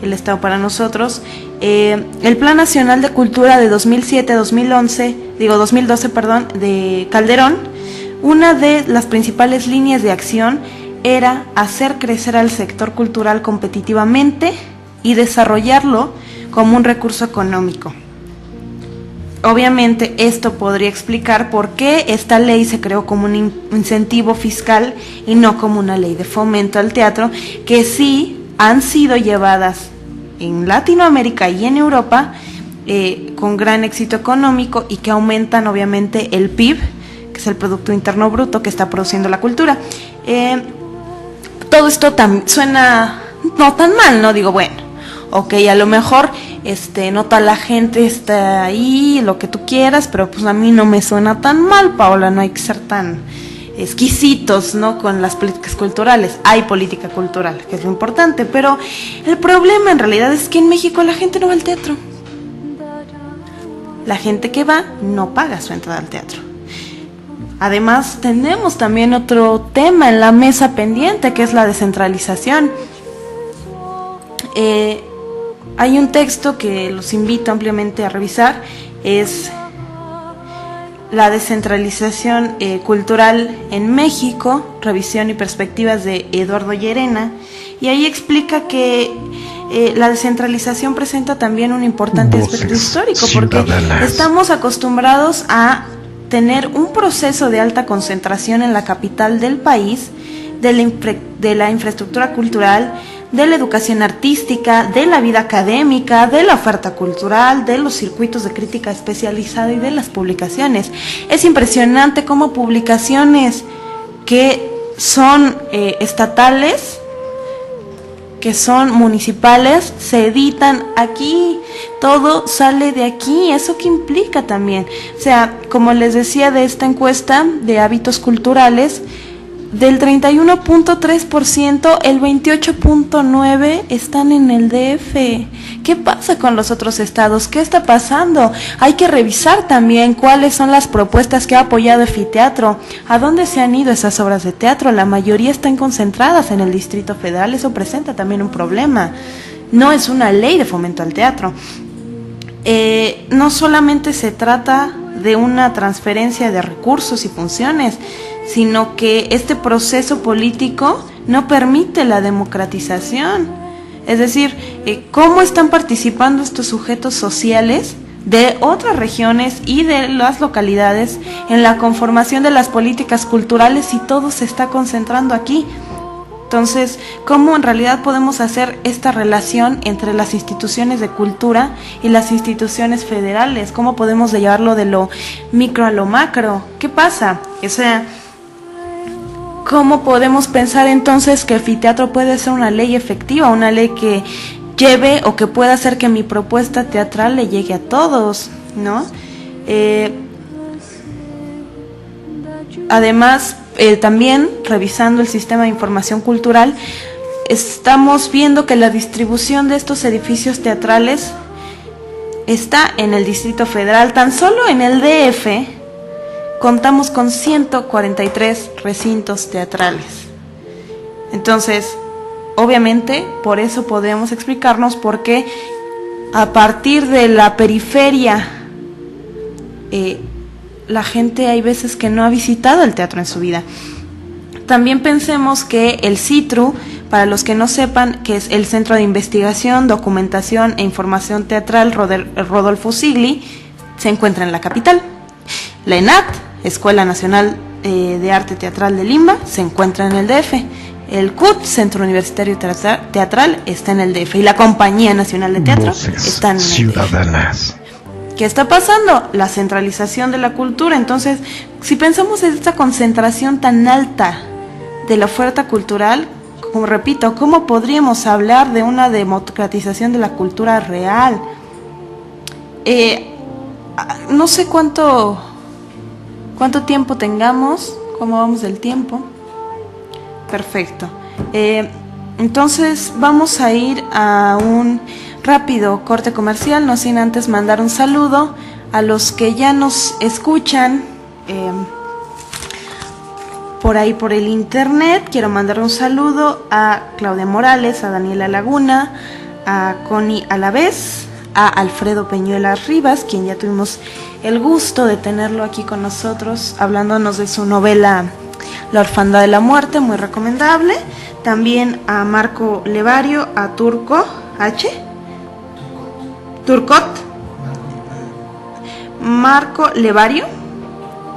el Estado para nosotros. El Plan Nacional de Cultura de 2012, de Calderón, una de las principales líneas de acción era hacer crecer al sector cultural competitivamente y desarrollarlo como un recurso económico. Obviamente esto podría explicar por qué esta ley se creó como un incentivo fiscal y no como una ley de fomento al teatro, que sí han sido llevadas en Latinoamérica y en Europa con gran éxito económico y que aumentan obviamente el PIB, que es el Producto Interno Bruto que está produciendo la cultura. Todo esto suena no tan mal, ¿no? Bueno, ok, a lo mejor no toda la gente está ahí, lo que tú quieras, pero pues a mí no me suena tan mal, Paola, no hay que ser tan exquisitos, ¿no?, con las políticas culturales. Hay política cultural, que es lo importante, pero el problema en realidad es que en México la gente no va al teatro. La gente que va no paga su entrada al teatro. Además, tenemos también otro tema en la mesa pendiente, que es la descentralización. Hay un texto que los invito ampliamente a revisar, es La descentralización cultural en México, revisión y perspectivas, de Eduardo Llerena, y ahí explica que la descentralización presenta también un importante aspecto histórico, porque estamos acostumbrados a tener un proceso de alta concentración en la capital del país, de la infraestructura cultural, de la educación artística, de la vida académica, de la oferta cultural, de los circuitos de crítica especializada y de las publicaciones. Es impresionante cómo publicaciones que son estatales, que son municipales se editan aquí, todo sale de aquí. ¿Eso qué implica también? O sea, como les decía de esta encuesta de hábitos culturales, del 31.3%, el 28.9% están en el DF. ¿Qué pasa con los otros estados? ¿Qué está pasando? Hay que revisar también cuáles son las propuestas que ha apoyado Efiteatro. ¿A dónde se han ido esas obras de teatro? La mayoría están concentradas en el Distrito Federal. Eso presenta también un problema. No es una ley de fomento al teatro. No solamente se trata de una transferencia de recursos y funciones, sino que este proceso político no permite la democratización. Es decir, ¿cómo están participando estos sujetos sociales de otras regiones y de las localidades en la conformación de las políticas culturales si todo se está concentrando aquí? Entonces, ¿cómo en realidad podemos hacer esta relación entre las instituciones de cultura y las instituciones federales? ¿Cómo podemos llevarlo de lo micro a lo macro? ¿Qué pasa? O sea, ¿cómo podemos pensar entonces que Efiteatro puede ser una ley efectiva, una ley que lleve o que pueda hacer que mi propuesta teatral le llegue a todos, ¿no? Además, también revisando el sistema de información cultural, estamos viendo que la distribución de estos edificios teatrales está en el Distrito Federal. Tan solo en el DF contamos con 143 recintos teatrales. Entonces, obviamente, por eso podemos explicarnos por qué a partir de la periferia la gente hay veces que no ha visitado el teatro en su vida. También pensemos que el CITRU, para los que no sepan, que es el Centro de Investigación, Documentación e Información Teatral Rodolfo Sigli, se encuentra en la capital. La ENAT, Escuela Nacional de Arte Teatral de Lima, se encuentra en el DF. El CUT, Centro Universitario Teatral, está en el DF. Y la Compañía Nacional de Teatro está en el DF. ¿Qué está pasando? La centralización de la cultura. Entonces, si pensamos en esta concentración tan alta de la oferta cultural, como repito, ¿cómo podríamos hablar de una democratización de la cultura real? No sé cuánto tiempo tengamos, cómo vamos del tiempo. Perfecto. Entonces vamos a ir a un rápido corte comercial, no sin antes mandar un saludo a los que ya nos escuchan por ahí por el internet. Quiero mandar un saludo a Claudia Morales, a Daniela Laguna, a Connie Alavés, a Alfredo Peñuela Rivas, quien ya tuvimos el gusto de tenerlo aquí con nosotros, hablándonos de su novela La Orfandad de la Muerte, muy recomendable. También a Marco Levario, a Turcot, Marco Levario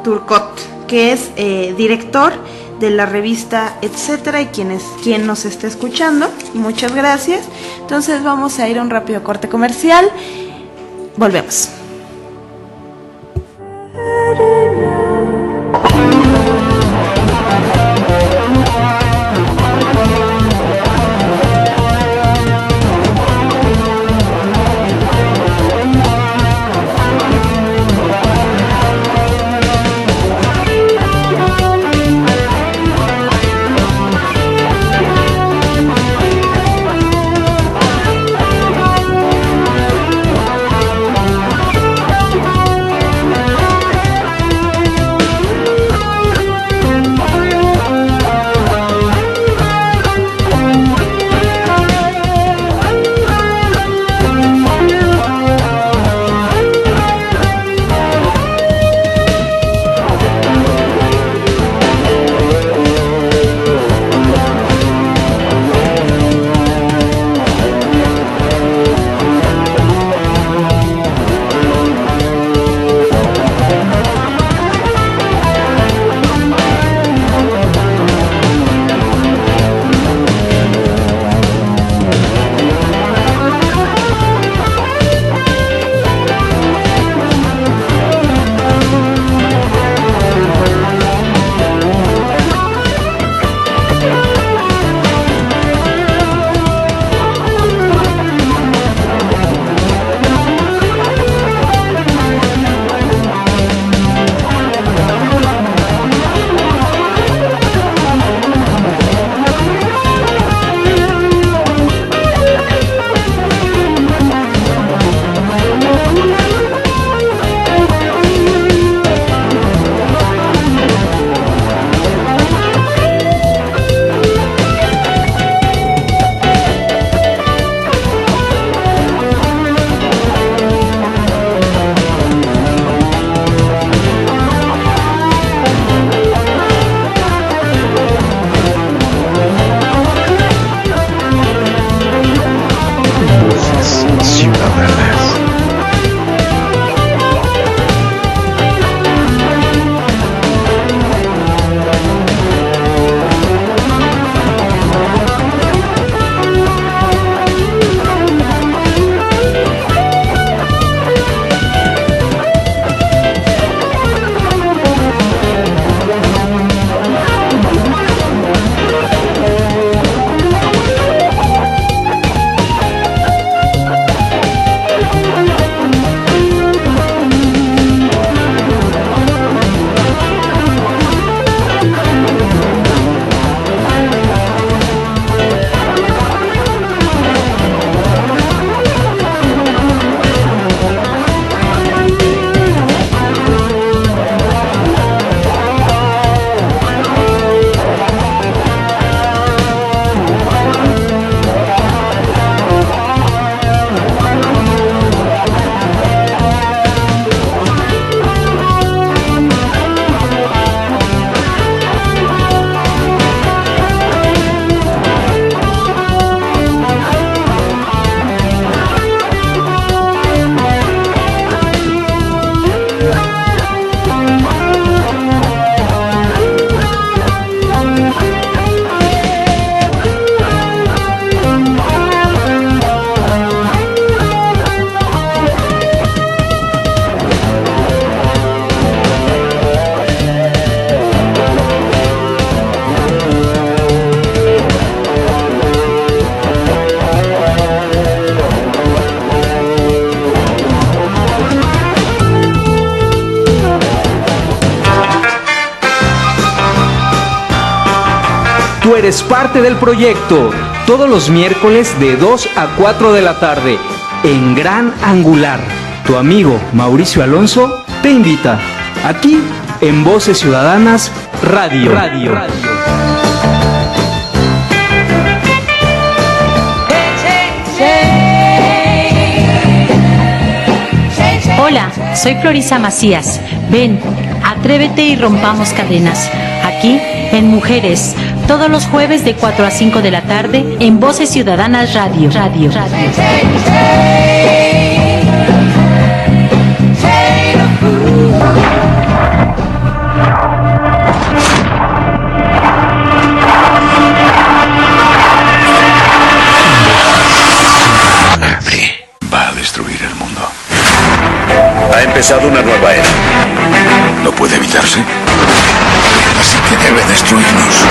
Turcot, que es director de la revista Etcétera y quien nos está escuchando. Muchas gracias. Entonces vamos a ir a un rápido corte comercial. Volvemos. tú eres parte del proyecto. Todos los miércoles de 2 a 4 de la tarde, en Gran Angular. Tu amigo Mauricio Alonso te invita. Aquí, en Voces Ciudadanas Radio. Hola, soy Florisa Macías. Ven, atrévete y rompamos cadenas. Aquí, en Mujeres, todos los jueves de 4 a 5 de la tarde, en Voces Ciudadanas Radio. Va a destruir el mundo. Ha empezado una nueva era. No puede evitarse. Así que debe destruirnos.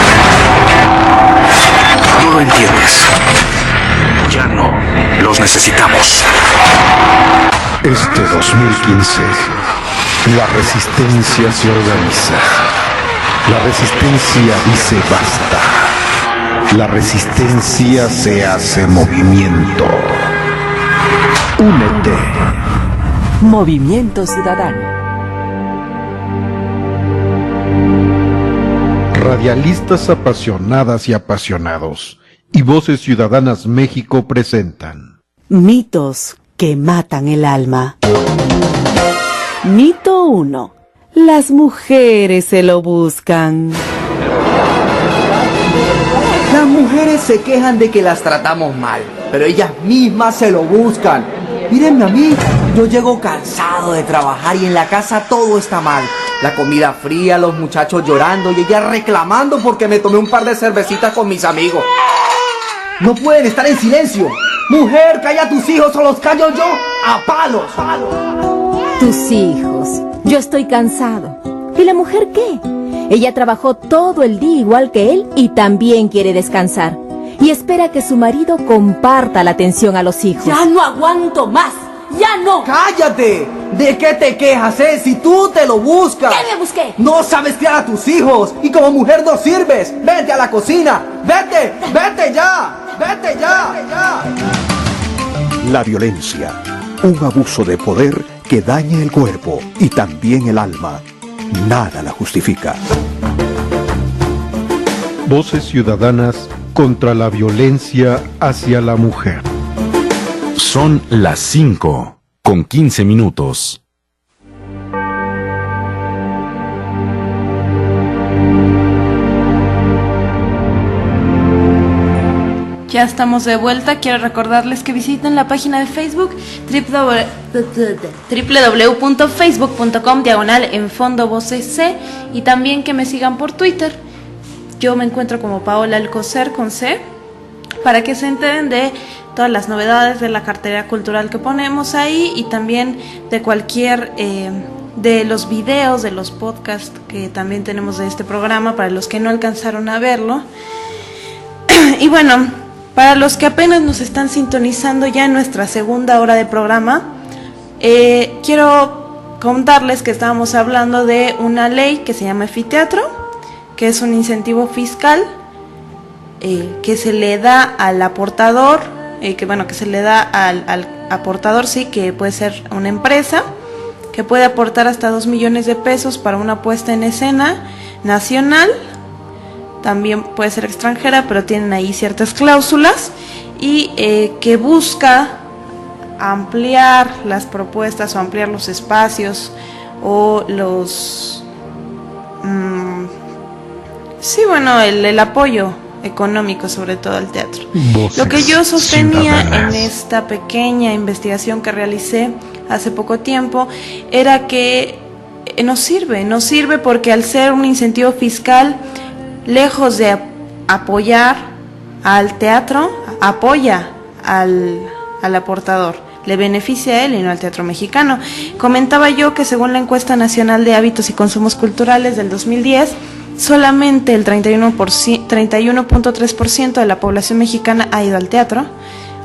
No lo entiendes. Ya no los necesitamos. Este 2015, la resistencia se organiza. La resistencia dice basta. La resistencia se hace movimiento. Únete. Movimiento Ciudadano. Radialistas apasionadas y apasionados y Voces Ciudadanas México presentan Mitos que matan el alma. Mito 1. Las mujeres se lo buscan. Las mujeres se quejan de que las tratamos mal, pero ellas mismas se lo buscan. Mírenme a mí, yo llego cansado de trabajar y en la casa todo está mal. La comida fría, los muchachos llorando y ella reclamando porque me tomé un par de cervecitas con mis amigos. No pueden estar en silencio. Mujer, calla a tus hijos o los callo yo a palos. Tus hijos. Yo estoy cansado. ¿Y la mujer qué? Ella trabajó todo el día igual que él y también quiere descansar. Y espera que su marido comparta la atención a los hijos. ¡Ya no aguanto más! ¡Ya no! ¡Cállate! ¿De qué te quejas, si tú te lo buscas? ¿Qué me busqué? No sabes criar a tus hijos y como mujer no sirves. Vete a la cocina. Vete ya. Vete ya. La violencia, un abuso de poder que daña el cuerpo y también el alma. Nada la justifica. Voces Ciudadanas contra la violencia hacia la mujer. Son las 5:15. Ya estamos de vuelta. Quiero recordarles que visiten la página de Facebook www.facebook.com/enfondovocesc y también que me sigan por Twitter. Yo me encuentro como Paola Alcocer con C, para que se enteren de todas las novedades de la cartera cultural que ponemos ahí y también de cualquier de los videos, de los podcasts que también tenemos de este programa para los que no alcanzaron a verlo. Y bueno, para los que apenas nos están sintonizando ya en nuestra segunda hora de programa, quiero contarles que estábamos hablando de una ley que se llama Efiteatro, que es un incentivo fiscal que se le da al aportador, que se le da al aportador, sí, que puede ser una empresa, que puede aportar hasta 2 millones de pesos para una puesta en escena nacional. También puede ser extranjera, pero tienen ahí ciertas cláusulas, y que busca ampliar las propuestas o ampliar los espacios o los... el apoyo económico, sobre todo al teatro. Lo que yo sostenía en esta pequeña investigación que realicé hace poco tiempo era que no sirve porque al ser un incentivo fiscal, lejos de apoyar al teatro, apoya al aportador, le beneficia a él y no al teatro mexicano. Comentaba yo que según la encuesta nacional de hábitos y consumos culturales del 2010, solamente el 31.3% de la población mexicana ha ido al teatro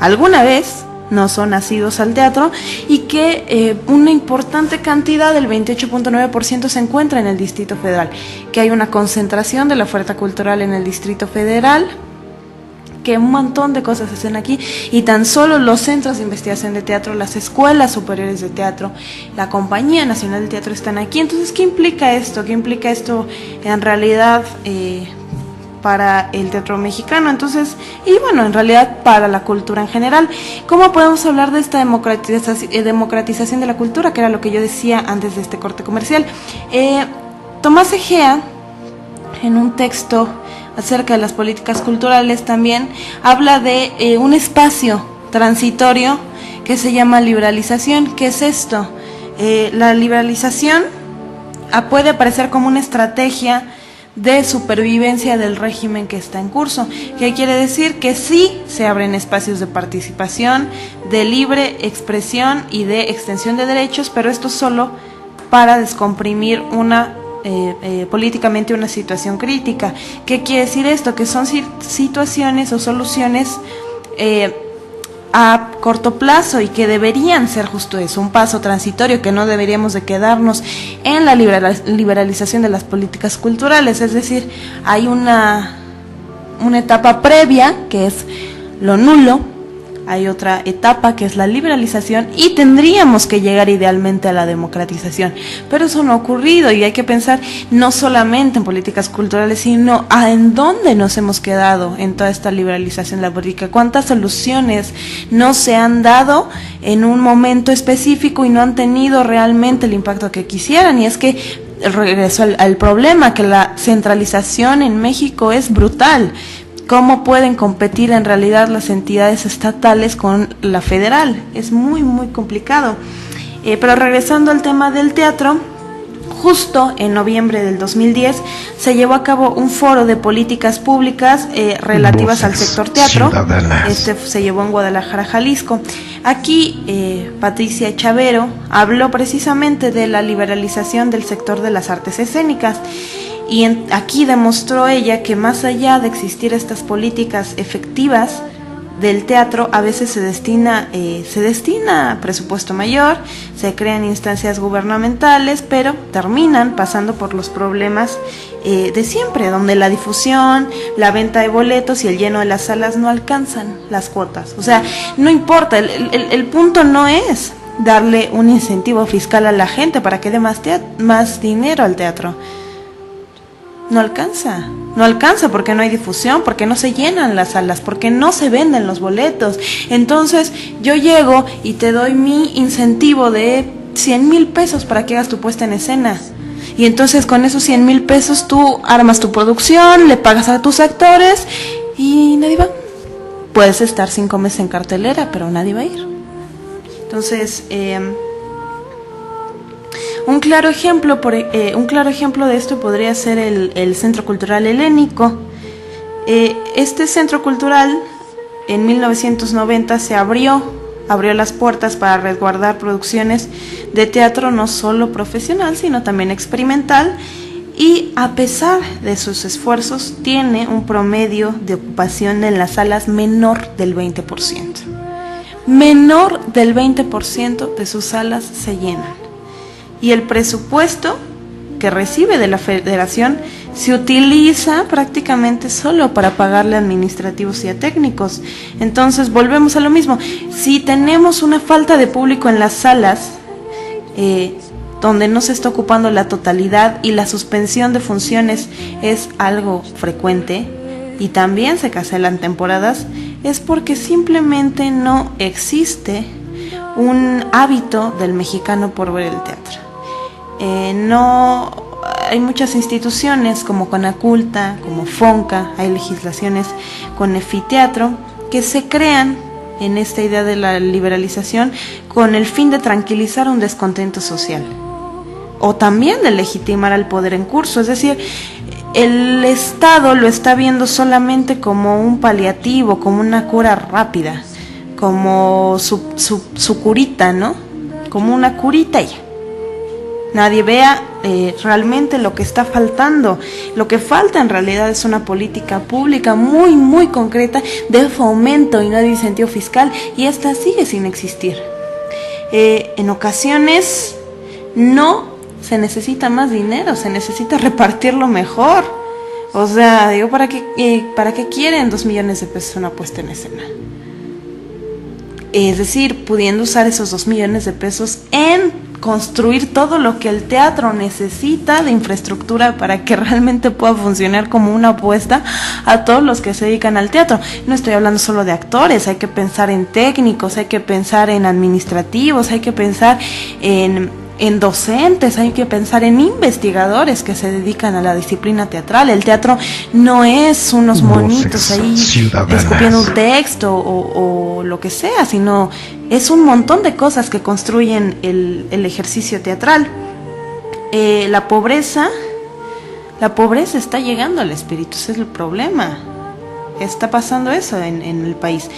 alguna vez, no son asiduos al teatro, y que una importante cantidad, del 28.9%, se encuentra en el Distrito Federal, que hay una concentración de la oferta cultural en el Distrito Federal, que un montón de cosas se hacen aquí, y tan solo los centros de investigación de teatro, las escuelas superiores de teatro, la Compañía Nacional de Teatro están aquí. Entonces, ¿qué implica esto? ¿Qué implica esto en realidad para el teatro mexicano? Entonces, y bueno, en realidad para la cultura en general. ¿Cómo podemos hablar de esta democratización de la cultura? Que era lo que yo decía antes de este corte comercial. Tomás Egea, en un texto acerca de las políticas culturales, también habla de un espacio transitorio que se llama liberalización. ¿Qué es esto? La liberalización puede aparecer como una estrategia de supervivencia del régimen que está en curso. ¿Qué quiere decir? Que sí se abren espacios de participación, de libre expresión y de extensión de derechos, pero esto solo para descomprimir políticamente una situación crítica. ¿Qué quiere decir esto? Que son situaciones o soluciones a corto plazo, y que deberían ser justo eso, un paso transitorio, que no deberíamos de quedarnos en la liberalización de las políticas culturales. Es decir, hay una etapa previa, que es lo nulo, hay otra etapa que es la liberalización, y tendríamos que llegar idealmente a la democratización, pero eso no ha ocurrido, y hay que pensar no solamente en políticas culturales, sino en dónde nos hemos quedado en toda esta liberalización de la política, cuántas soluciones no se han dado en un momento específico y no han tenido realmente el impacto que quisieran. Y es que regreso al problema, que la centralización en México es brutal. ¿Cómo pueden competir en realidad las entidades estatales con la federal? Es muy, muy complicado. Pero regresando al tema del teatro, justo en noviembre del 2010 se llevó a cabo un foro de políticas públicas relativas al sector teatro. Este se llevó en Guadalajara, Jalisco. Aquí Patricia Chavero habló precisamente de la liberalización del sector de las artes escénicas. Y aquí demostró ella que más allá de existir estas políticas efectivas del teatro, a veces se destina presupuesto mayor, se crean instancias gubernamentales, pero terminan pasando por los problemas de siempre, donde la difusión, la venta de boletos y el lleno de las salas no alcanzan las cuotas. O sea, no importa, el punto no es darle un incentivo fiscal a la gente para que dé más dinero al teatro. No alcanza porque no hay difusión, porque no se llenan las salas, porque no se venden los boletos. Entonces yo llego y te doy mi incentivo de 100,000 pesos para que hagas tu puesta en escena. Y entonces con esos 100,000 pesos tú armas tu producción, le pagas a tus actores y nadie va. Puedes estar 5 meses en cartelera, pero nadie va a ir. Entonces, un claro ejemplo de esto podría ser el Centro Cultural Helénico. Este centro cultural en 1990 se abrió las puertas para resguardar producciones de teatro no solo profesional, sino también experimental, y a pesar de sus esfuerzos tiene un promedio de ocupación en las salas menor del 20%. Menor del 20% de sus salas se llenan. Y el presupuesto que recibe de la federación se utiliza prácticamente solo para pagarle a administrativos y a técnicos. Entonces volvemos a lo mismo. Si tenemos una falta de público en las salas, donde no se está ocupando la totalidad y la suspensión de funciones es algo frecuente y también se cancelan temporadas, es porque simplemente no existe un hábito del mexicano por ver el teatro. No hay muchas instituciones como Conaculta, como Fonca, hay legislaciones con Efiteatro que se crean en esta idea de la liberalización con el fin de tranquilizar un descontento social o también de legitimar al poder en curso. Es decir, el Estado lo está viendo solamente como un paliativo, como una cura rápida, como su curita, ¿no? Como una curita ya. nadie vea realmente lo que está faltando. Lo que falta en realidad es una política pública muy, muy concreta de fomento y no de incentivo fiscal, y esta sigue sin existir. En ocasiones no se necesita más dinero, se necesita repartirlo mejor. O sea, digo, ¿para qué quieren 2 millones de pesos una puesta en escena? Es decir, pudiendo usar esos 2 millones de pesos en construir todo lo que el teatro necesita de infraestructura para que realmente pueda funcionar como una apuesta a todos los que se dedican al teatro. No estoy hablando solo de actores, hay que pensar en técnicos, hay que pensar en administrativos, hay que pensar en docentes, hay que pensar en investigadores que se dedican a la disciplina teatral. El teatro no es unos monitos ahí escupiendo un texto o lo que sea, sino es un montón de cosas que construyen el ejercicio teatral. La pobreza está llegando al espíritu, ese es el problema. Está pasando eso en el país.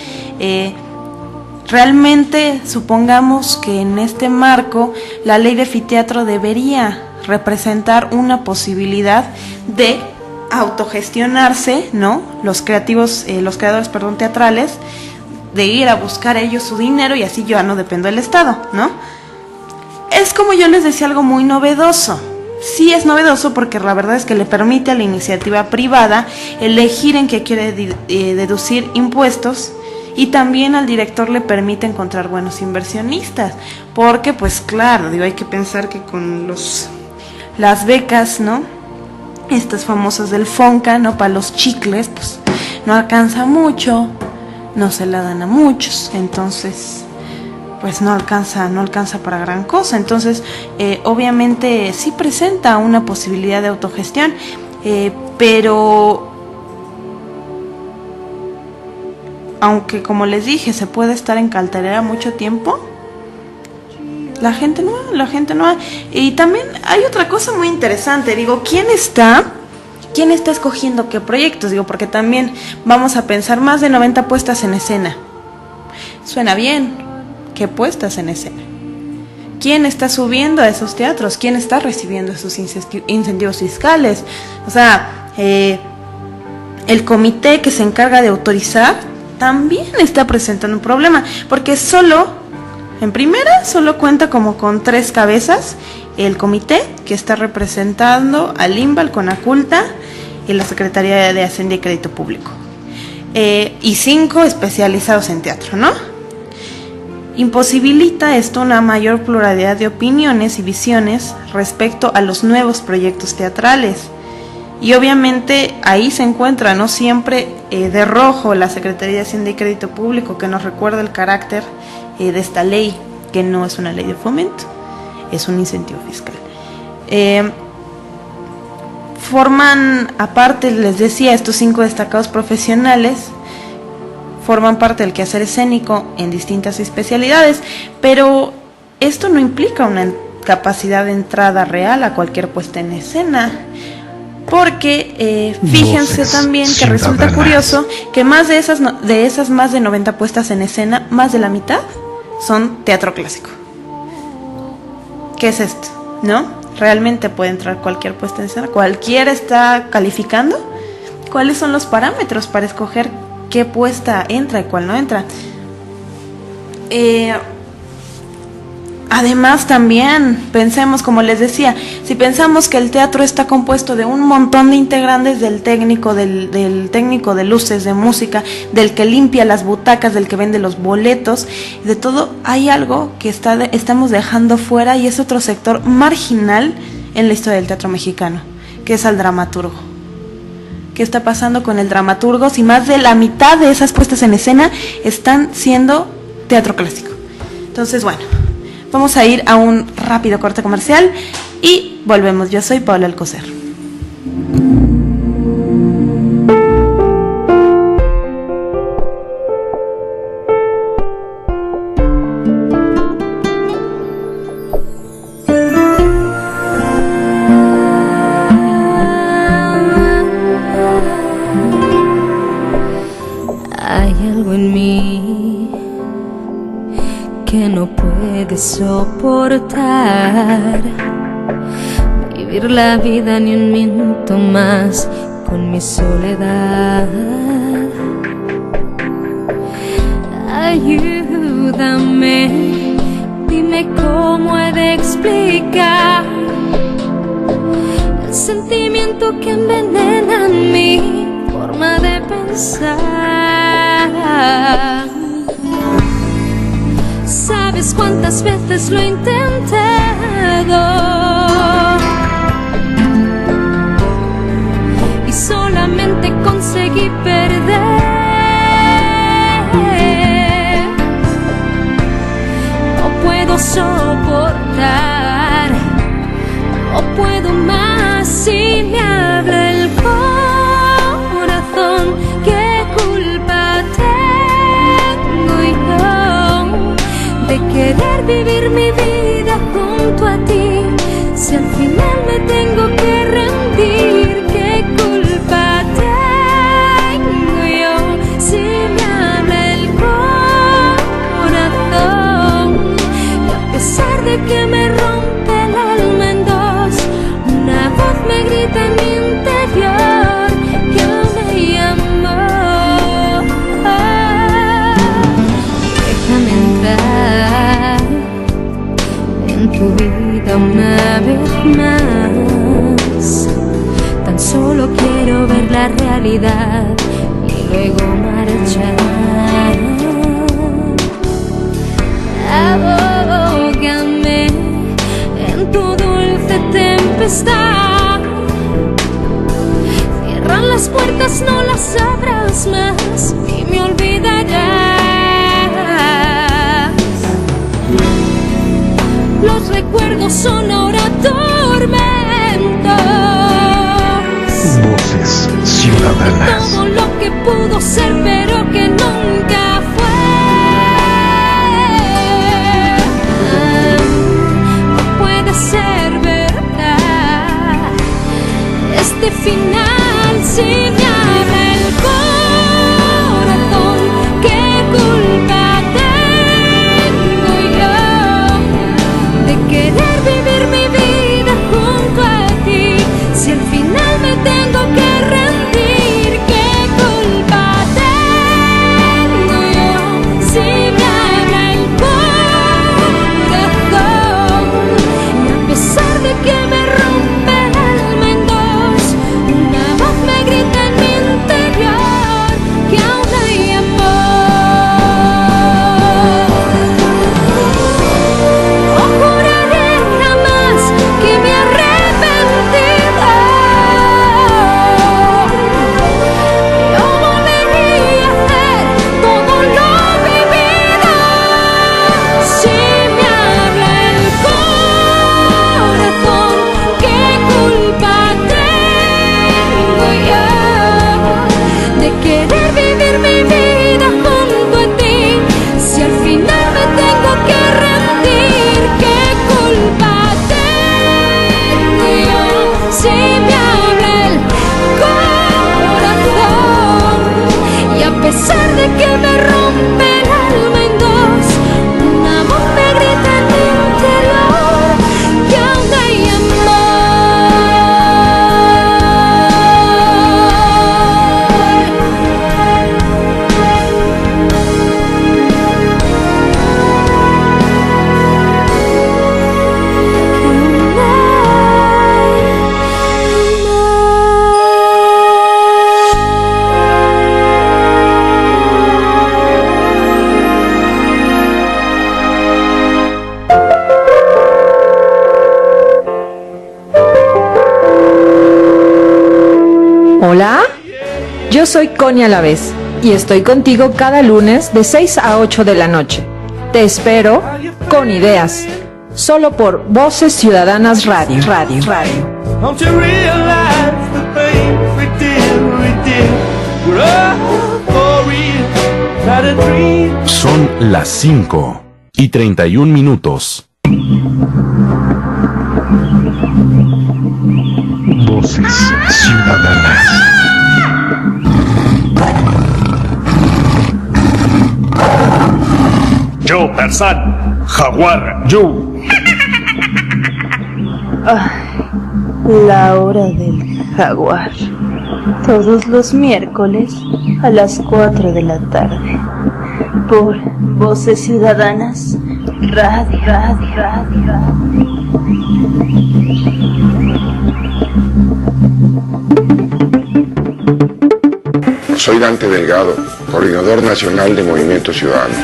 Realmente supongamos que en este marco la ley de anfiteatro debería representar una posibilidad de autogestionarse, ¿no? Los creadores, teatrales, de ir a buscar ellos su dinero y así yo ya no dependo del Estado, ¿no? Es como yo les decía, algo muy novedoso. Sí es novedoso porque la verdad es que le permite a la iniciativa privada elegir en qué quiere deducir impuestos. Y también al director le permite encontrar buenos inversionistas, porque pues claro, hay que pensar que con las becas, ¿no? Estas famosas del FONCA, ¿no? Para los chicles, pues no alcanza mucho, no se la dan a muchos, entonces pues no alcanza para gran cosa. Entonces obviamente sí presenta una posibilidad de autogestión, pero aunque como les dije se puede estar en cartelera mucho tiempo, la gente no va. Y también hay otra cosa muy interesante, ¿quién está escogiendo qué proyectos? Porque también vamos a pensar más de 90 puestas en escena. Suena bien, ¿qué puestas en escena? ¿Quién está subiendo a esos teatros? ¿Quién está recibiendo esos incentivos fiscales? O sea, el comité que se encarga de autorizar también está presentando un problema, porque en primera solo cuenta como con 3 cabezas: el comité, que está representando al INBA, al CONACULTA y la Secretaría de Hacienda y Crédito Público, y 5 especializados en teatro, ¿no? Imposibilita esto una mayor pluralidad de opiniones y visiones respecto a los nuevos proyectos teatrales. Y obviamente ahí se encuentra, ¿no? Siempre de rojo la Secretaría de Hacienda y Crédito Público, que nos recuerda el carácter de esta ley, que no es una ley de fomento, es un incentivo fiscal. Forman, aparte, les decía, estos 5 destacados profesionales forman parte del quehacer escénico en distintas especialidades, pero esto no implica una capacidad de entrada real a cualquier puesta en escena. Porque fíjense también que resulta curioso que más de esas más de 90 puestas en escena, más de la mitad son teatro clásico. ¿Qué es esto? ¿No? Realmente puede entrar cualquier puesta en escena, cualquiera está calificando. ¿Cuáles son los parámetros para escoger qué puesta entra y cuál no entra? Además también pensemos, como les decía, si pensamos que el teatro está compuesto de un montón de integrantes, del técnico de luces, de música, del que limpia las butacas, del que vende los boletos, de todo, hay algo que estamos dejando fuera, y es otro sector marginal en la historia del teatro mexicano, que es al dramaturgo. ¿Qué está pasando con el dramaturgo si más de la mitad de esas puestas en escena están siendo teatro clásico? Entonces, bueno, vamos a ir a un rápido corte comercial y volvemos. Yo soy Paola Alcocer. Hay algo en mí que no puede soportar vivir la vida ni un minuto más con mi soledad. Ayúdame, dime cómo he de explicar el sentimiento que envenena mi forma de pensar. ¿Sabes cuántas veces lo he intentado? Y solamente conseguí perder. No puedo soportar, no puedo más si me habla el corazón. ¿Qué culpa tengo yo de querer vivir mi vida junto a ti, si al final me tengo que rendir? ¿Qué culpa tengo yo si me habla el corazón? Y a pesar de que me rompe el alma en dos, una voz me grita en mi interior que aún hay amor. Déjame entrar en tu vida una vez más. Tan solo quiero ver la realidad y luego marchar. Ahógame en tu dulce tempestad. Cierran las puertas, no las abras más y me olvidarás. Los recuerdos son ahora tormentos. Voces Ciudadanas. Todo lo que pudo ser pero que nunca fue. No puede ser verdad este final si me habla el corazón. ¿Qué culpa tengo yo de querer vivir mi vida junto a ti, si al final me tengo que rendir? ¿Qué culpa tengo yo si me habla el corazón? Y a pesar de que me rompe el alma en dos, una voz me grita en mi interior que aún hay amor. No juraré jamás que me he arrepentido. Yo volvería a hacer todo lo vivido. Si me habla el corazón, ¿qué culpa tengo yo de querer vivir mi vida junto a ti, si al final me tengo que rendir? ¿Qué culpa tengo yo si me habla el corazón? Y a pesar de que me rompe el alma en dos, una voz me grita en mi interior que aún hay amor. Hola, yo soy Connie Alavés y estoy contigo cada lunes de 6 a 8 de la noche. Te espero con ideas, solo por Voces Ciudadanas Radio. Don't you realize the things we did, we're all for real, not a dream. Son las 5:31. Voces Ciudadanas. Yo, Tarzán, Jaguar, yo. La hora del jaguar. Todos los miércoles a las 4 de la tarde. Por Voces Ciudadanas, Radio. Soy Dante Delgado, coordinador nacional de Movimiento Ciudadano.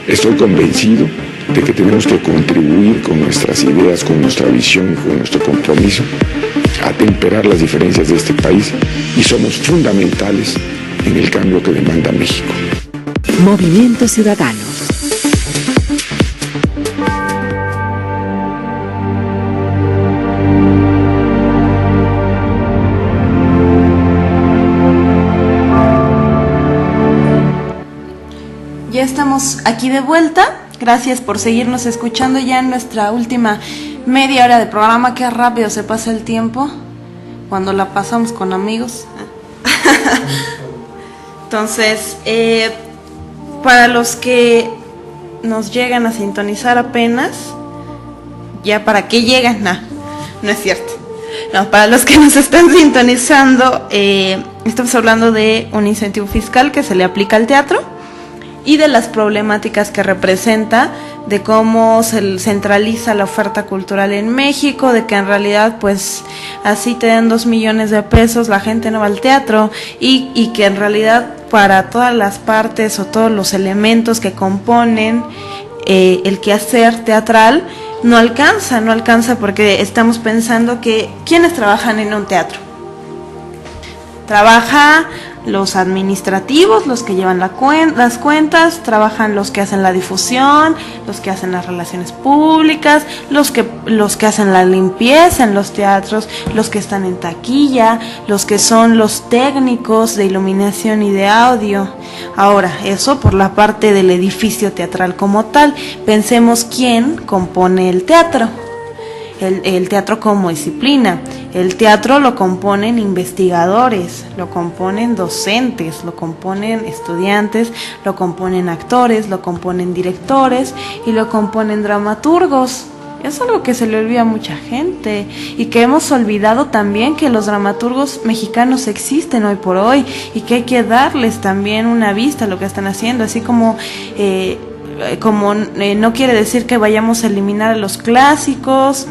Estoy convencido de que tenemos que contribuir con nuestras ideas, con nuestra visión y con nuestro compromiso a temperar las diferencias de este país y somos fundamentales en el cambio que demanda México. Movimiento Ciudadano. Ya estamos aquí de vuelta. Gracias por seguirnos escuchando ya en nuestra última media hora de programa. Qué rápido se pasa el tiempo cuando la pasamos con amigos. Entonces, para los que nos llegan a sintonizar apenas, ya para qué llegan, no es cierto. No, para los que nos están sintonizando, estamos hablando de un incentivo fiscal que se le aplica al teatro y de las problemáticas que representa, de cómo se centraliza la oferta cultural en México, de que en realidad pues así te dan 2 millones de pesos, la gente no va al teatro y que en realidad para todas las partes o todos los elementos que componen el quehacer teatral no alcanza porque estamos pensando que ¿quiénes trabajan en un teatro? Trabaja los administrativos, los que llevan las cuentas, trabajan los que hacen la difusión, los que hacen las relaciones públicas, los que hacen la limpieza en los teatros, los que están en taquilla, los que son los técnicos de iluminación y de audio. Ahora, eso por la parte del edificio teatral como tal. Pensemos quién compone el teatro. El teatro como disciplina. El teatro lo componen investigadores, lo componen docentes, lo componen estudiantes, lo componen actores, lo componen directores y lo componen dramaturgos. Es algo que se le olvida a mucha gente y que hemos olvidado también que los dramaturgos mexicanos existen hoy por hoy y que hay que darles también una vista a lo que están haciendo, así como no quiere decir que vayamos a eliminar a los clásicos,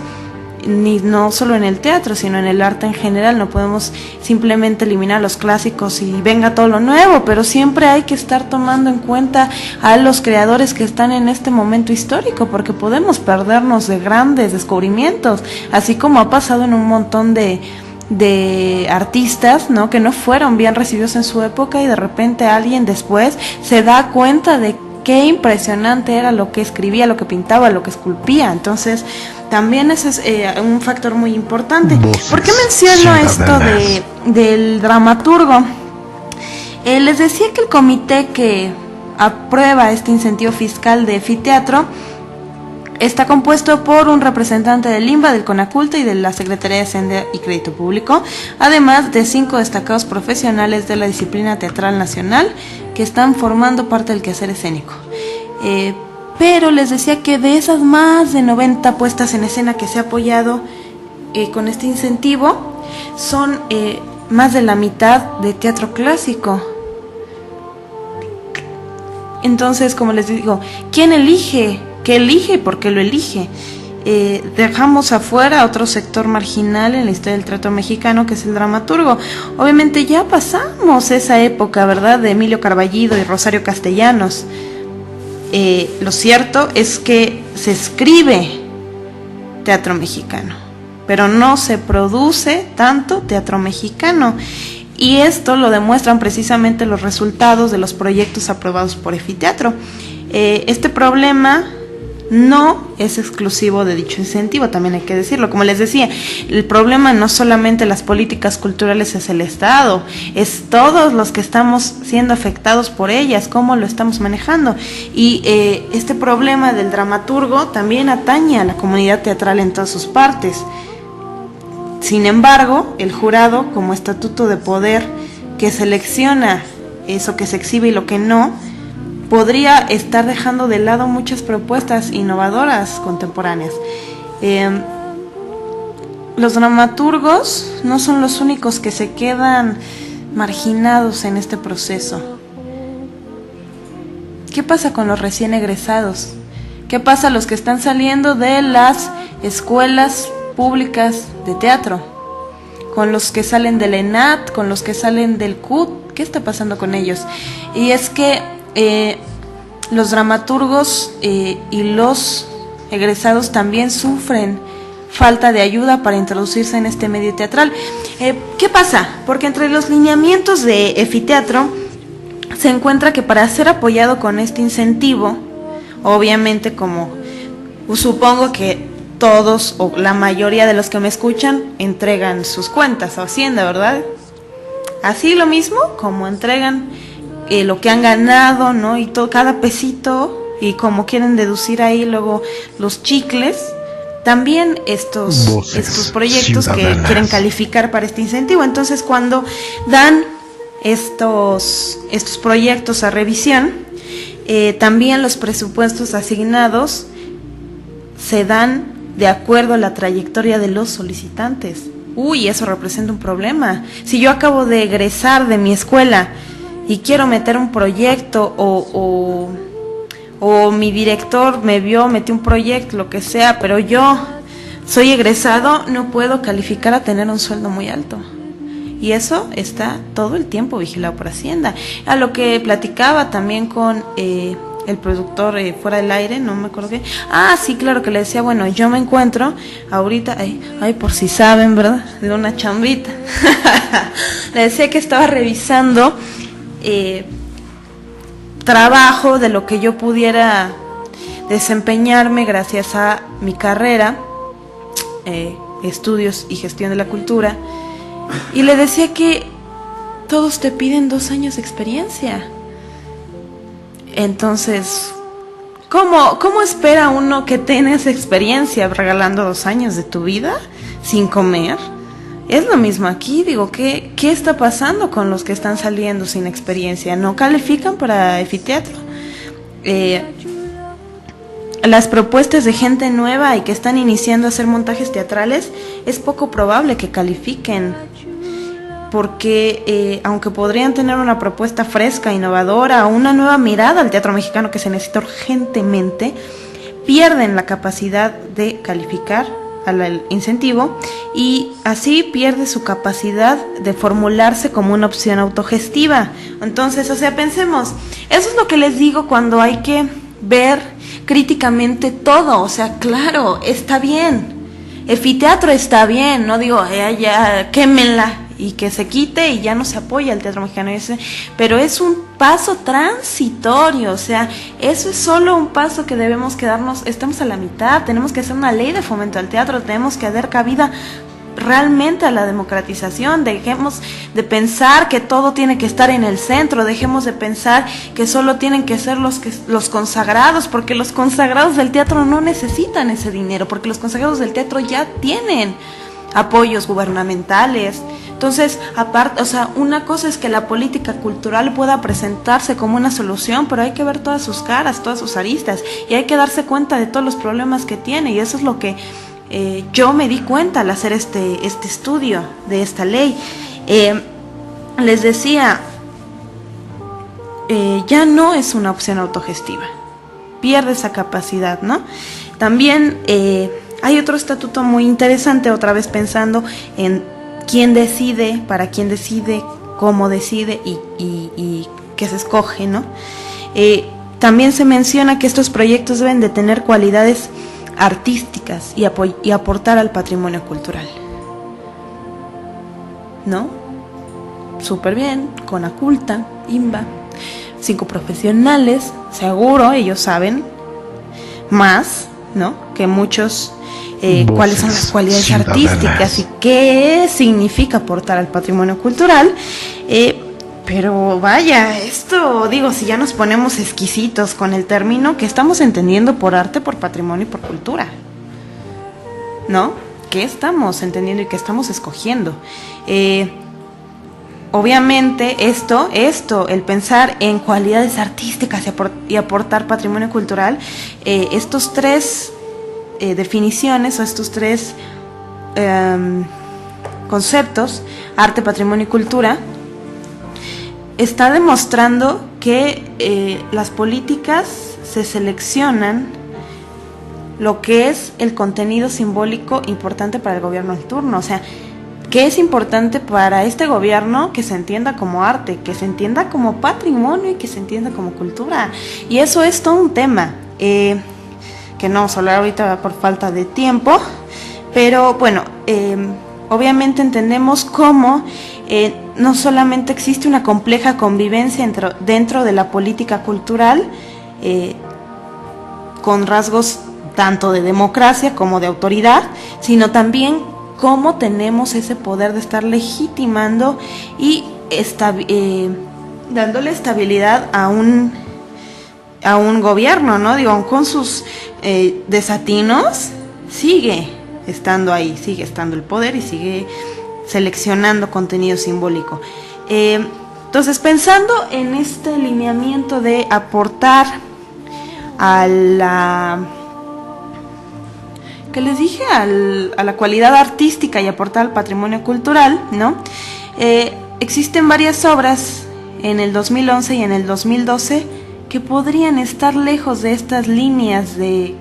ni no solo en el teatro, sino en el arte en general. No podemos simplemente eliminar los clásicos y venga todo lo nuevo, pero siempre hay que estar tomando en cuenta a los creadores que están en este momento histórico, porque podemos perdernos de grandes descubrimientos, así como ha pasado en un montón de artistas, ¿no?, que no fueron bien recibidos en su época y de repente alguien después se da cuenta de qué impresionante era lo que escribía, lo que pintaba, lo que esculpía. Entonces también ese es un factor muy importante. ¿Por qué menciono esto del dramaturgo? Les decía que el comité que aprueba este incentivo fiscal de Fiteatro está compuesto por un representante del INBA, del CONACULTA y de la Secretaría de Hacienda y Crédito Público, además de 5 destacados profesionales de la disciplina teatral nacional que están formando parte del quehacer escénico. Pero les decía que de esas más de 90 puestas en escena que se ha apoyado con este incentivo, son más de la mitad de teatro clásico. Entonces, como les digo, ¿quién elige? ¿Qué elige y por qué lo elige? Dejamos afuera otro sector marginal en la historia del teatro mexicano, que es el dramaturgo. Obviamente ya pasamos esa época, ¿verdad?, de Emilio Carballido y Rosario Castellanos. Lo cierto es que se escribe teatro mexicano, pero no se produce tanto teatro mexicano. Y esto lo demuestran precisamente los resultados de los proyectos aprobados por Efiteatro. Este problema no es exclusivo de dicho incentivo, también hay que decirlo. Como les decía, el problema no solamente las políticas culturales es el Estado, es todos los que estamos siendo afectados por ellas, cómo lo estamos manejando. Y este problema del dramaturgo también atañe a la comunidad teatral en todas sus partes. Sin embargo, el jurado, como estatuto de poder que selecciona eso que se exhibe y lo que no, podría estar dejando de lado muchas propuestas innovadoras contemporáneas. los dramaturgos no son los únicos que se quedan marginados en este proceso. ¿Qué pasa con los recién egresados? ¿Qué pasa a los que están saliendo de las escuelas públicas de teatro? Con los que salen del ENAT, con los que salen del CUT, ¿qué está pasando con ellos? Y es que los dramaturgos y los egresados también sufren falta de ayuda para introducirse en este medio teatral. ¿Qué pasa? Porque entre los lineamientos de Efiteatro se encuentra que para ser apoyado con este incentivo, obviamente, como supongo que todos o la mayoría de los que me escuchan entregan sus cuentas a Hacienda, ¿verdad? Así lo mismo como entregan lo que han ganado, ¿no? Y todo, cada pesito, y como quieren deducir ahí luego los chicles, también estos proyectos que quieren calificar para este incentivo. Entonces, cuando dan estos proyectos a revisión, también los presupuestos asignados se dan de acuerdo a la trayectoria de los solicitantes. Uy, eso representa un problema. Si yo acabo de egresar de mi escuela y quiero meter un proyecto o mi director me vio, metí un proyecto, lo que sea, pero yo soy egresado, no puedo calificar a tener un sueldo muy alto. Y eso está todo el tiempo vigilado por Hacienda. A lo que platicaba también con el productor fuera del aire, no me acuerdo qué. Sí, claro, que le decía, bueno, yo me encuentro ahorita, por si saben, ¿verdad? De una chambita. Le decía que estaba revisando trabajo de lo que yo pudiera desempeñarme gracias a mi carrera, estudios y gestión de la cultura, y le decía que todos te piden 2 años de experiencia. Entonces, ¿cómo espera uno que tengas experiencia regalando 2 años de tu vida sin comer? Es lo mismo aquí, digo, ¿qué está pasando con los que están saliendo sin experiencia? ¿No califican para Efiteatro? Las propuestas de gente nueva y que están iniciando a hacer montajes teatrales, es poco probable que califiquen, porque aunque podrían tener una propuesta fresca, innovadora, o una nueva mirada al teatro mexicano que se necesita urgentemente, pierden la capacidad de calificar al incentivo, y así pierde su capacidad de formularse como una opción autogestiva. Entonces, pensemos, eso es lo que les digo cuando hay que ver críticamente todo. Claro, está bien, Efiteatro está bien, no digo, ya quémenla y que se quite y ya no se apoya el teatro mexicano, pero es un paso transitorio, eso es solo un paso que debemos quedarnos, estamos a la mitad, tenemos que hacer una ley de fomento al teatro, tenemos que dar cabida realmente a la democratización, dejemos de pensar que todo tiene que estar en el centro, dejemos de pensar que solo tienen que ser los consagrados, porque los consagrados del teatro no necesitan ese dinero, porque los consagrados del teatro ya tienen apoyos gubernamentales. Entonces, aparte, una cosa es que la política cultural pueda presentarse como una solución, pero hay que ver todas sus caras, todas sus aristas, y hay que darse cuenta de todos los problemas que tiene, y eso es lo que yo me di cuenta al hacer este estudio de esta ley. Les decía, ya no es una opción autogestiva, pierde esa capacidad, ¿no? También hay otro estatuto muy interesante, otra vez pensando en quién decide, para quién decide, cómo decide y qué se escoge, ¿no? También se menciona que estos proyectos deben de tener cualidades artísticas y aportar al patrimonio cultural, ¿no? Súper bien, Conaculta, IMBA, 5 profesionales, seguro ellos saben más, ¿no? Que muchos cuáles son las cualidades artísticas y qué significa aportar al patrimonio cultural, pero vaya, esto, digo, si ya nos ponemos exquisitos con el término, ¿qué estamos entendiendo por arte, por patrimonio y por cultura? ¿No? ¿Qué estamos entendiendo y qué estamos escogiendo? Obviamente esto, el pensar en cualidades artísticas y aportar patrimonio cultural, estos 3 definiciones o estos 3 conceptos, arte, patrimonio y cultura, está demostrando que las políticas se seleccionan lo que es el contenido simbólico importante para el gobierno en turno. O sea, que es importante para este gobierno que se entienda como arte, que se entienda como patrimonio y que se entienda como cultura. Y eso es todo un tema que no vamos a hablar ahorita por falta de tiempo, pero bueno, obviamente entendemos cómo no solamente existe una compleja convivencia dentro de la política cultural, con rasgos tanto de democracia como de autoridad, sino también cómo tenemos ese poder de estar legitimando y dándole estabilidad a un gobierno, ¿no? Digo, aun con sus desatinos, sigue estando ahí, sigue estando el poder y sigue seleccionando contenido simbólico. Entonces, pensando en este lineamiento de aportar a la... que les dije, a la cualidad artística y aportar al patrimonio cultural, ¿no? Existen varias obras en el 2011 y en el 2012 que podrían estar lejos de estas líneas de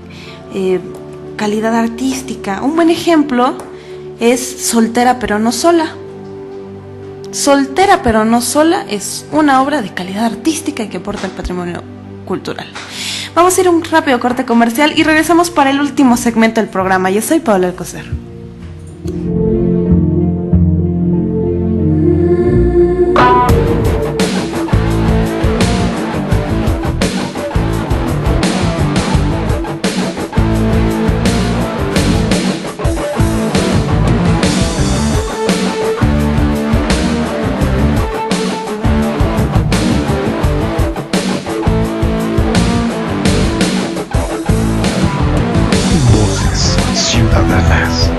calidad artística. Un buen ejemplo es Soltera pero no sola. Soltera pero no sola es una obra de calidad artística y que aporta al patrimonio cultural. Vamos a ir a un rápido corte comercial y regresamos para el último segmento del programa. Yo soy Paola Alcocer. Ciudadanas.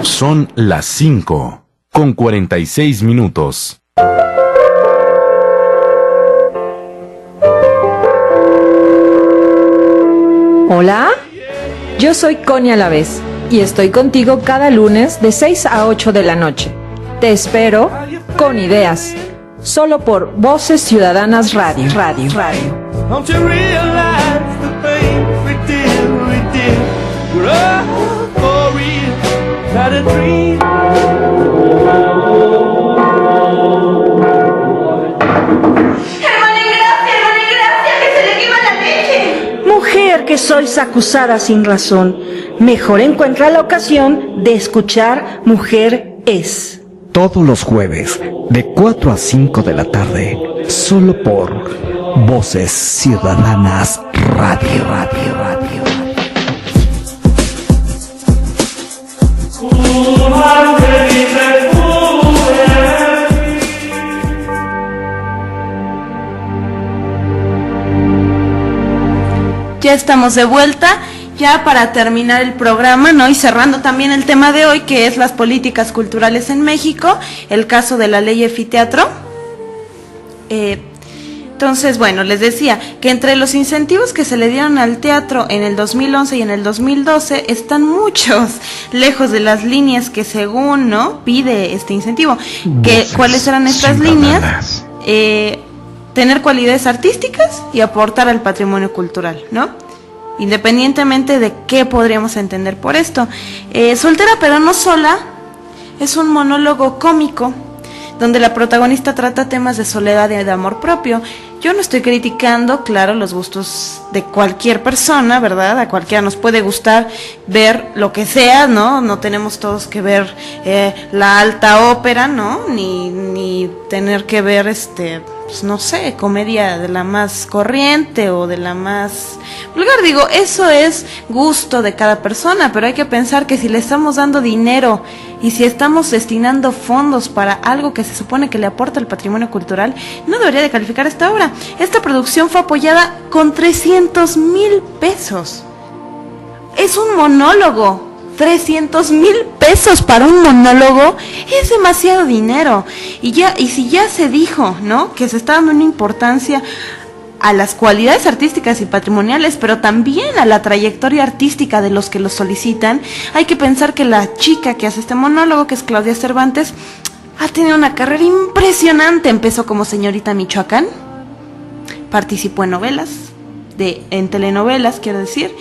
Son las 5:46. Hola, yo soy Conia Lavés y estoy contigo cada lunes de 6 a 8 de la noche. Te espero con ideas, solo por Voces Ciudadanas Radio. Don't you realize the things we did, we're all for real, not a dream. Mujer que sois acusada sin razón, mejor encuentra la ocasión de escuchar Mujer es. todos los jueves de 4 a 5 de la tarde, solo por Voces Ciudadanas Radio. Ya estamos de vuelta, ya para terminar el programa, ¿no? Y cerrando también el tema de hoy, que es las políticas culturales en México, el caso de la ley Efiteatro. Entonces, bueno, les decía que entre los incentivos que se le dieron al teatro en el 2011 y en el 2012 están muchos lejos de las líneas que según, ¿no?, pide este incentivo. ¿Cuáles eran estas líneas? Tener cualidades artísticas y aportar al patrimonio cultural, ¿no? Independientemente de qué podríamos entender por esto. Soltera pero no sola es un monólogo cómico donde la protagonista trata temas de soledad y de amor propio. Yo no estoy criticando, claro, los gustos de cualquier persona, ¿verdad? A cualquiera nos puede gustar ver lo que sea, ¿no? No tenemos todos que ver la alta ópera, ¿no? Ni tener que ver, pues no sé, comedia de la más corriente o de la más vulgar. Digo, eso es gusto de cada persona, pero hay que pensar que si le estamos dando dinero y si estamos destinando fondos para algo que se supone que le aporta al patrimonio cultural, no debería de calificar esta obra. Esta producción fue apoyada con 300,000 pesos. Es un monólogo. 300,000 pesos para un monólogo es demasiado dinero. Y si ya se dijo, ¿no?, que se está dando una importancia a las cualidades artísticas y patrimoniales, pero también a la trayectoria artística de los que lo solicitan, hay que pensar que la chica que hace este monólogo, que es Claudia Cervantes, ha tenido una carrera impresionante. Empezó como señorita Michoacán, participó en novelas, en telenovelas, quiero decir,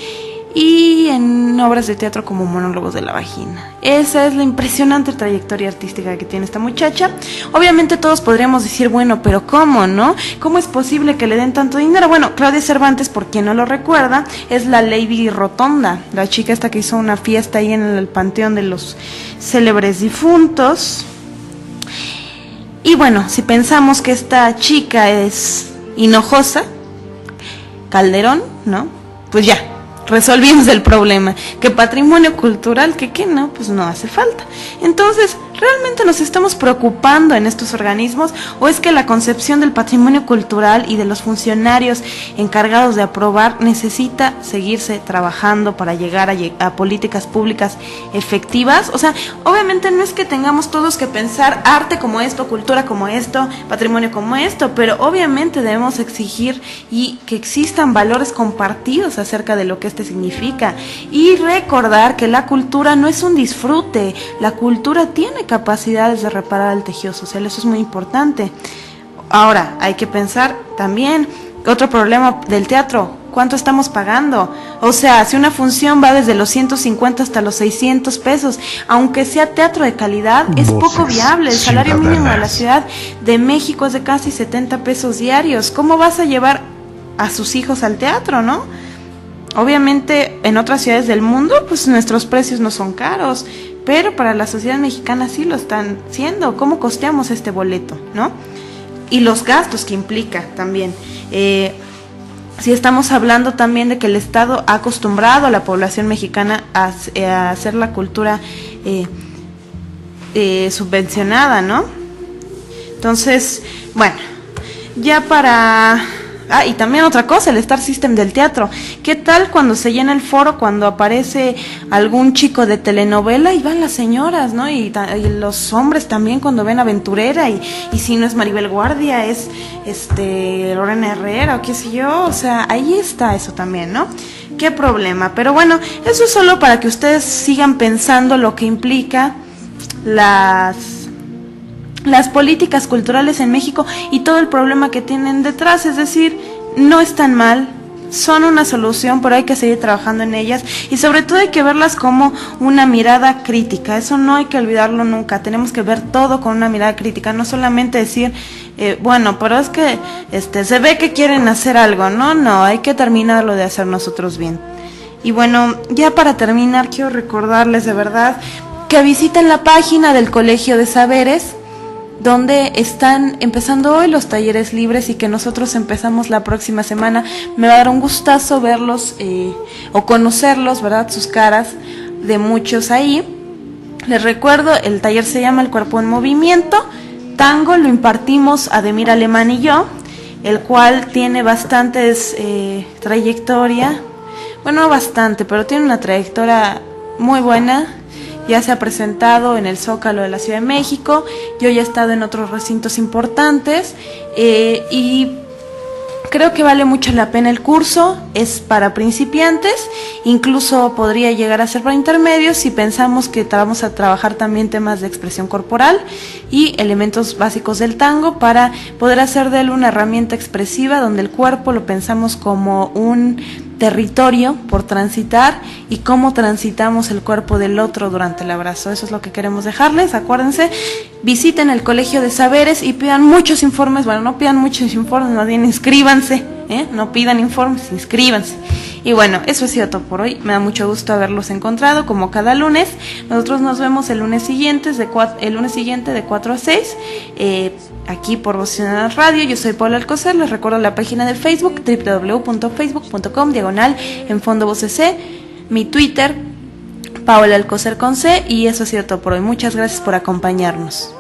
y en obras de teatro como Monólogos de la Vagina. Esa es la impresionante trayectoria artística que tiene esta muchacha. Obviamente todos podríamos decir, bueno, pero ¿cómo, no? ¿Cómo es posible que le den tanto dinero? Bueno, Claudia Cervantes, por quien no lo recuerda, es la Lady Rotonda, la chica esta que hizo una fiesta ahí en el panteón de los célebres difuntos. Y bueno, si pensamos que esta chica es Hinojosa, Calderón, ¿no? Pues ya resolvimos el problema. Que patrimonio cultural, que no, pues no hace falta. Entonces, ¿realmente nos estamos preocupando en estos organismos o es que la concepción del patrimonio cultural y de los funcionarios encargados de aprobar necesita seguirse trabajando para llegar a políticas públicas efectivas? O sea, obviamente no es que tengamos todos que pensar arte como esto, cultura como esto, patrimonio como esto, pero obviamente debemos exigir y que existan valores compartidos acerca de lo que significa, y recordar que la cultura no es un disfrute, la cultura tiene capacidades de reparar el tejido social, eso es muy importante. Ahora, hay que pensar también, otro problema del teatro, ¿cuánto estamos pagando? O sea, si una función va desde los 150 hasta los 600 pesos, aunque sea teatro de calidad, es poco viable. El salario mínimo de la Ciudad de México es de casi 70 pesos diarios. ¿Cómo vas a llevar a sus hijos al teatro, no? Obviamente en otras ciudades del mundo pues nuestros precios no son caros, pero para la sociedad mexicana sí lo están siendo. ¿Cómo costeamos este boleto, no? Y los gastos que implica también. Si estamos hablando también de que el Estado ha acostumbrado a la población mexicana a hacer la cultura subvencionada, ¿no? Entonces, bueno, ya para... y también otra cosa, el Star System del teatro. ¿Qué tal cuando se llena el foro, cuando aparece algún chico de telenovela y van las señoras, ¿no? Y los hombres también cuando ven Aventurera y si no es Maribel Guardia, es Lorena Herrera o qué sé yo. O sea, ahí está eso también, ¿no? Qué problema. Pero bueno, eso es solo para que ustedes sigan pensando lo que implica las políticas culturales en México y todo el problema que tienen detrás. Es decir, no están mal, son una solución, pero hay que seguir trabajando en ellas y sobre todo hay que verlas como una mirada crítica. Eso no hay que olvidarlo nunca. Tenemos que ver todo con una mirada crítica, no solamente decir bueno, pero es que se ve que quieren hacer algo. No, hay que terminarlo de hacer nosotros bien. Y bueno, ya para terminar quiero recordarles de verdad que visiten la página del Colegio de Saberes, donde están empezando hoy los talleres libres y que nosotros empezamos la próxima semana. Me va a dar un gustazo verlos o conocerlos, ¿verdad? Sus caras de muchos ahí. Les recuerdo, el taller se llama El Cuerpo en Movimiento. Tango lo impartimos Ademir Alemán y yo, el cual tiene bastantes trayectoria. Bueno, no bastante, pero tiene una trayectoria muy buena. Ya se ha presentado en el Zócalo de la Ciudad de México, yo ya he estado en otros recintos importantes y creo que vale mucho la pena el curso. Es para principiantes, incluso podría llegar a ser para intermedios si pensamos que vamos a trabajar también temas de expresión corporal y elementos básicos del tango para poder hacer de él una herramienta expresiva donde el cuerpo lo pensamos como un territorio por transitar y cómo transitamos el cuerpo del otro durante el abrazo. Eso es lo que queremos dejarles. Acuérdense, visiten el Colegio de Saberes y pidan muchos informes. Bueno, no pidan muchos informes, más bien inscríbanse, no pidan informes, inscríbanse. Y bueno, eso ha sido todo por hoy. Me da mucho gusto haberlos encontrado como cada lunes. Nosotros nos vemos el lunes siguiente de 4 a 6 aquí por Voces Ciudadanas Radio. Yo soy Paula Alcocer. Les recuerdo la página de Facebook www.facebook.com/enfondovocc, mi Twitter Paula Alcocer con C. Y eso ha sido todo por hoy. Muchas gracias por acompañarnos.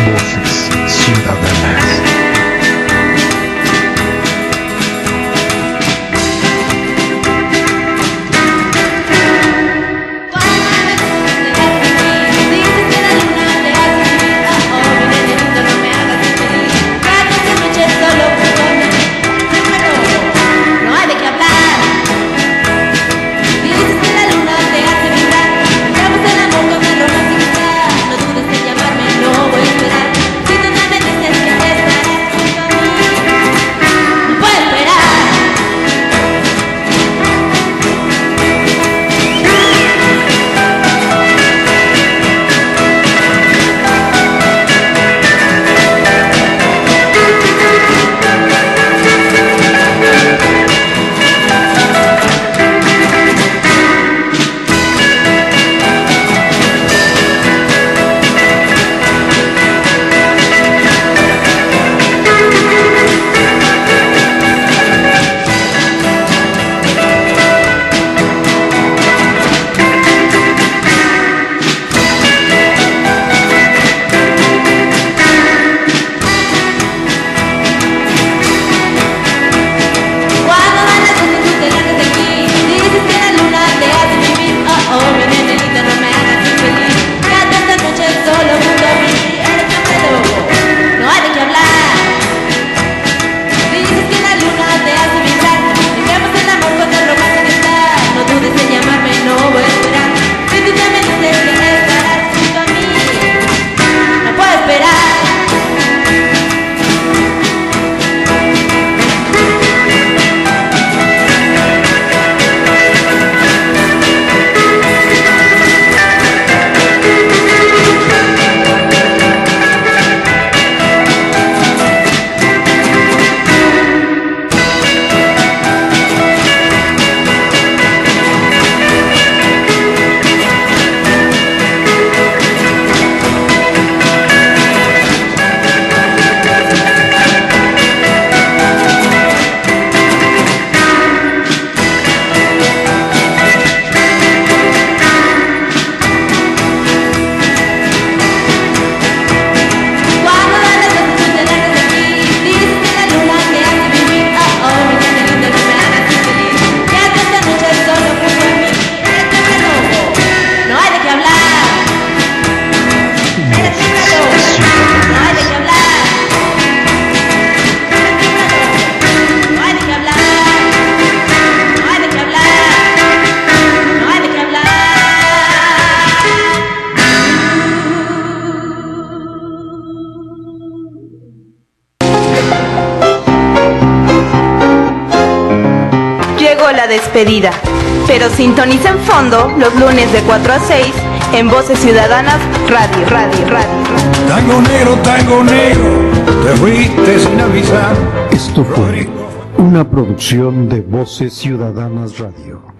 Voces Ciudadanas. despedida. Pero sintoniza en fondo los lunes de 4 a 6 en Voces Ciudadanas Radio. Tango negro, te fuiste sin avisar. Esto fue una producción de Voces Ciudadanas Radio.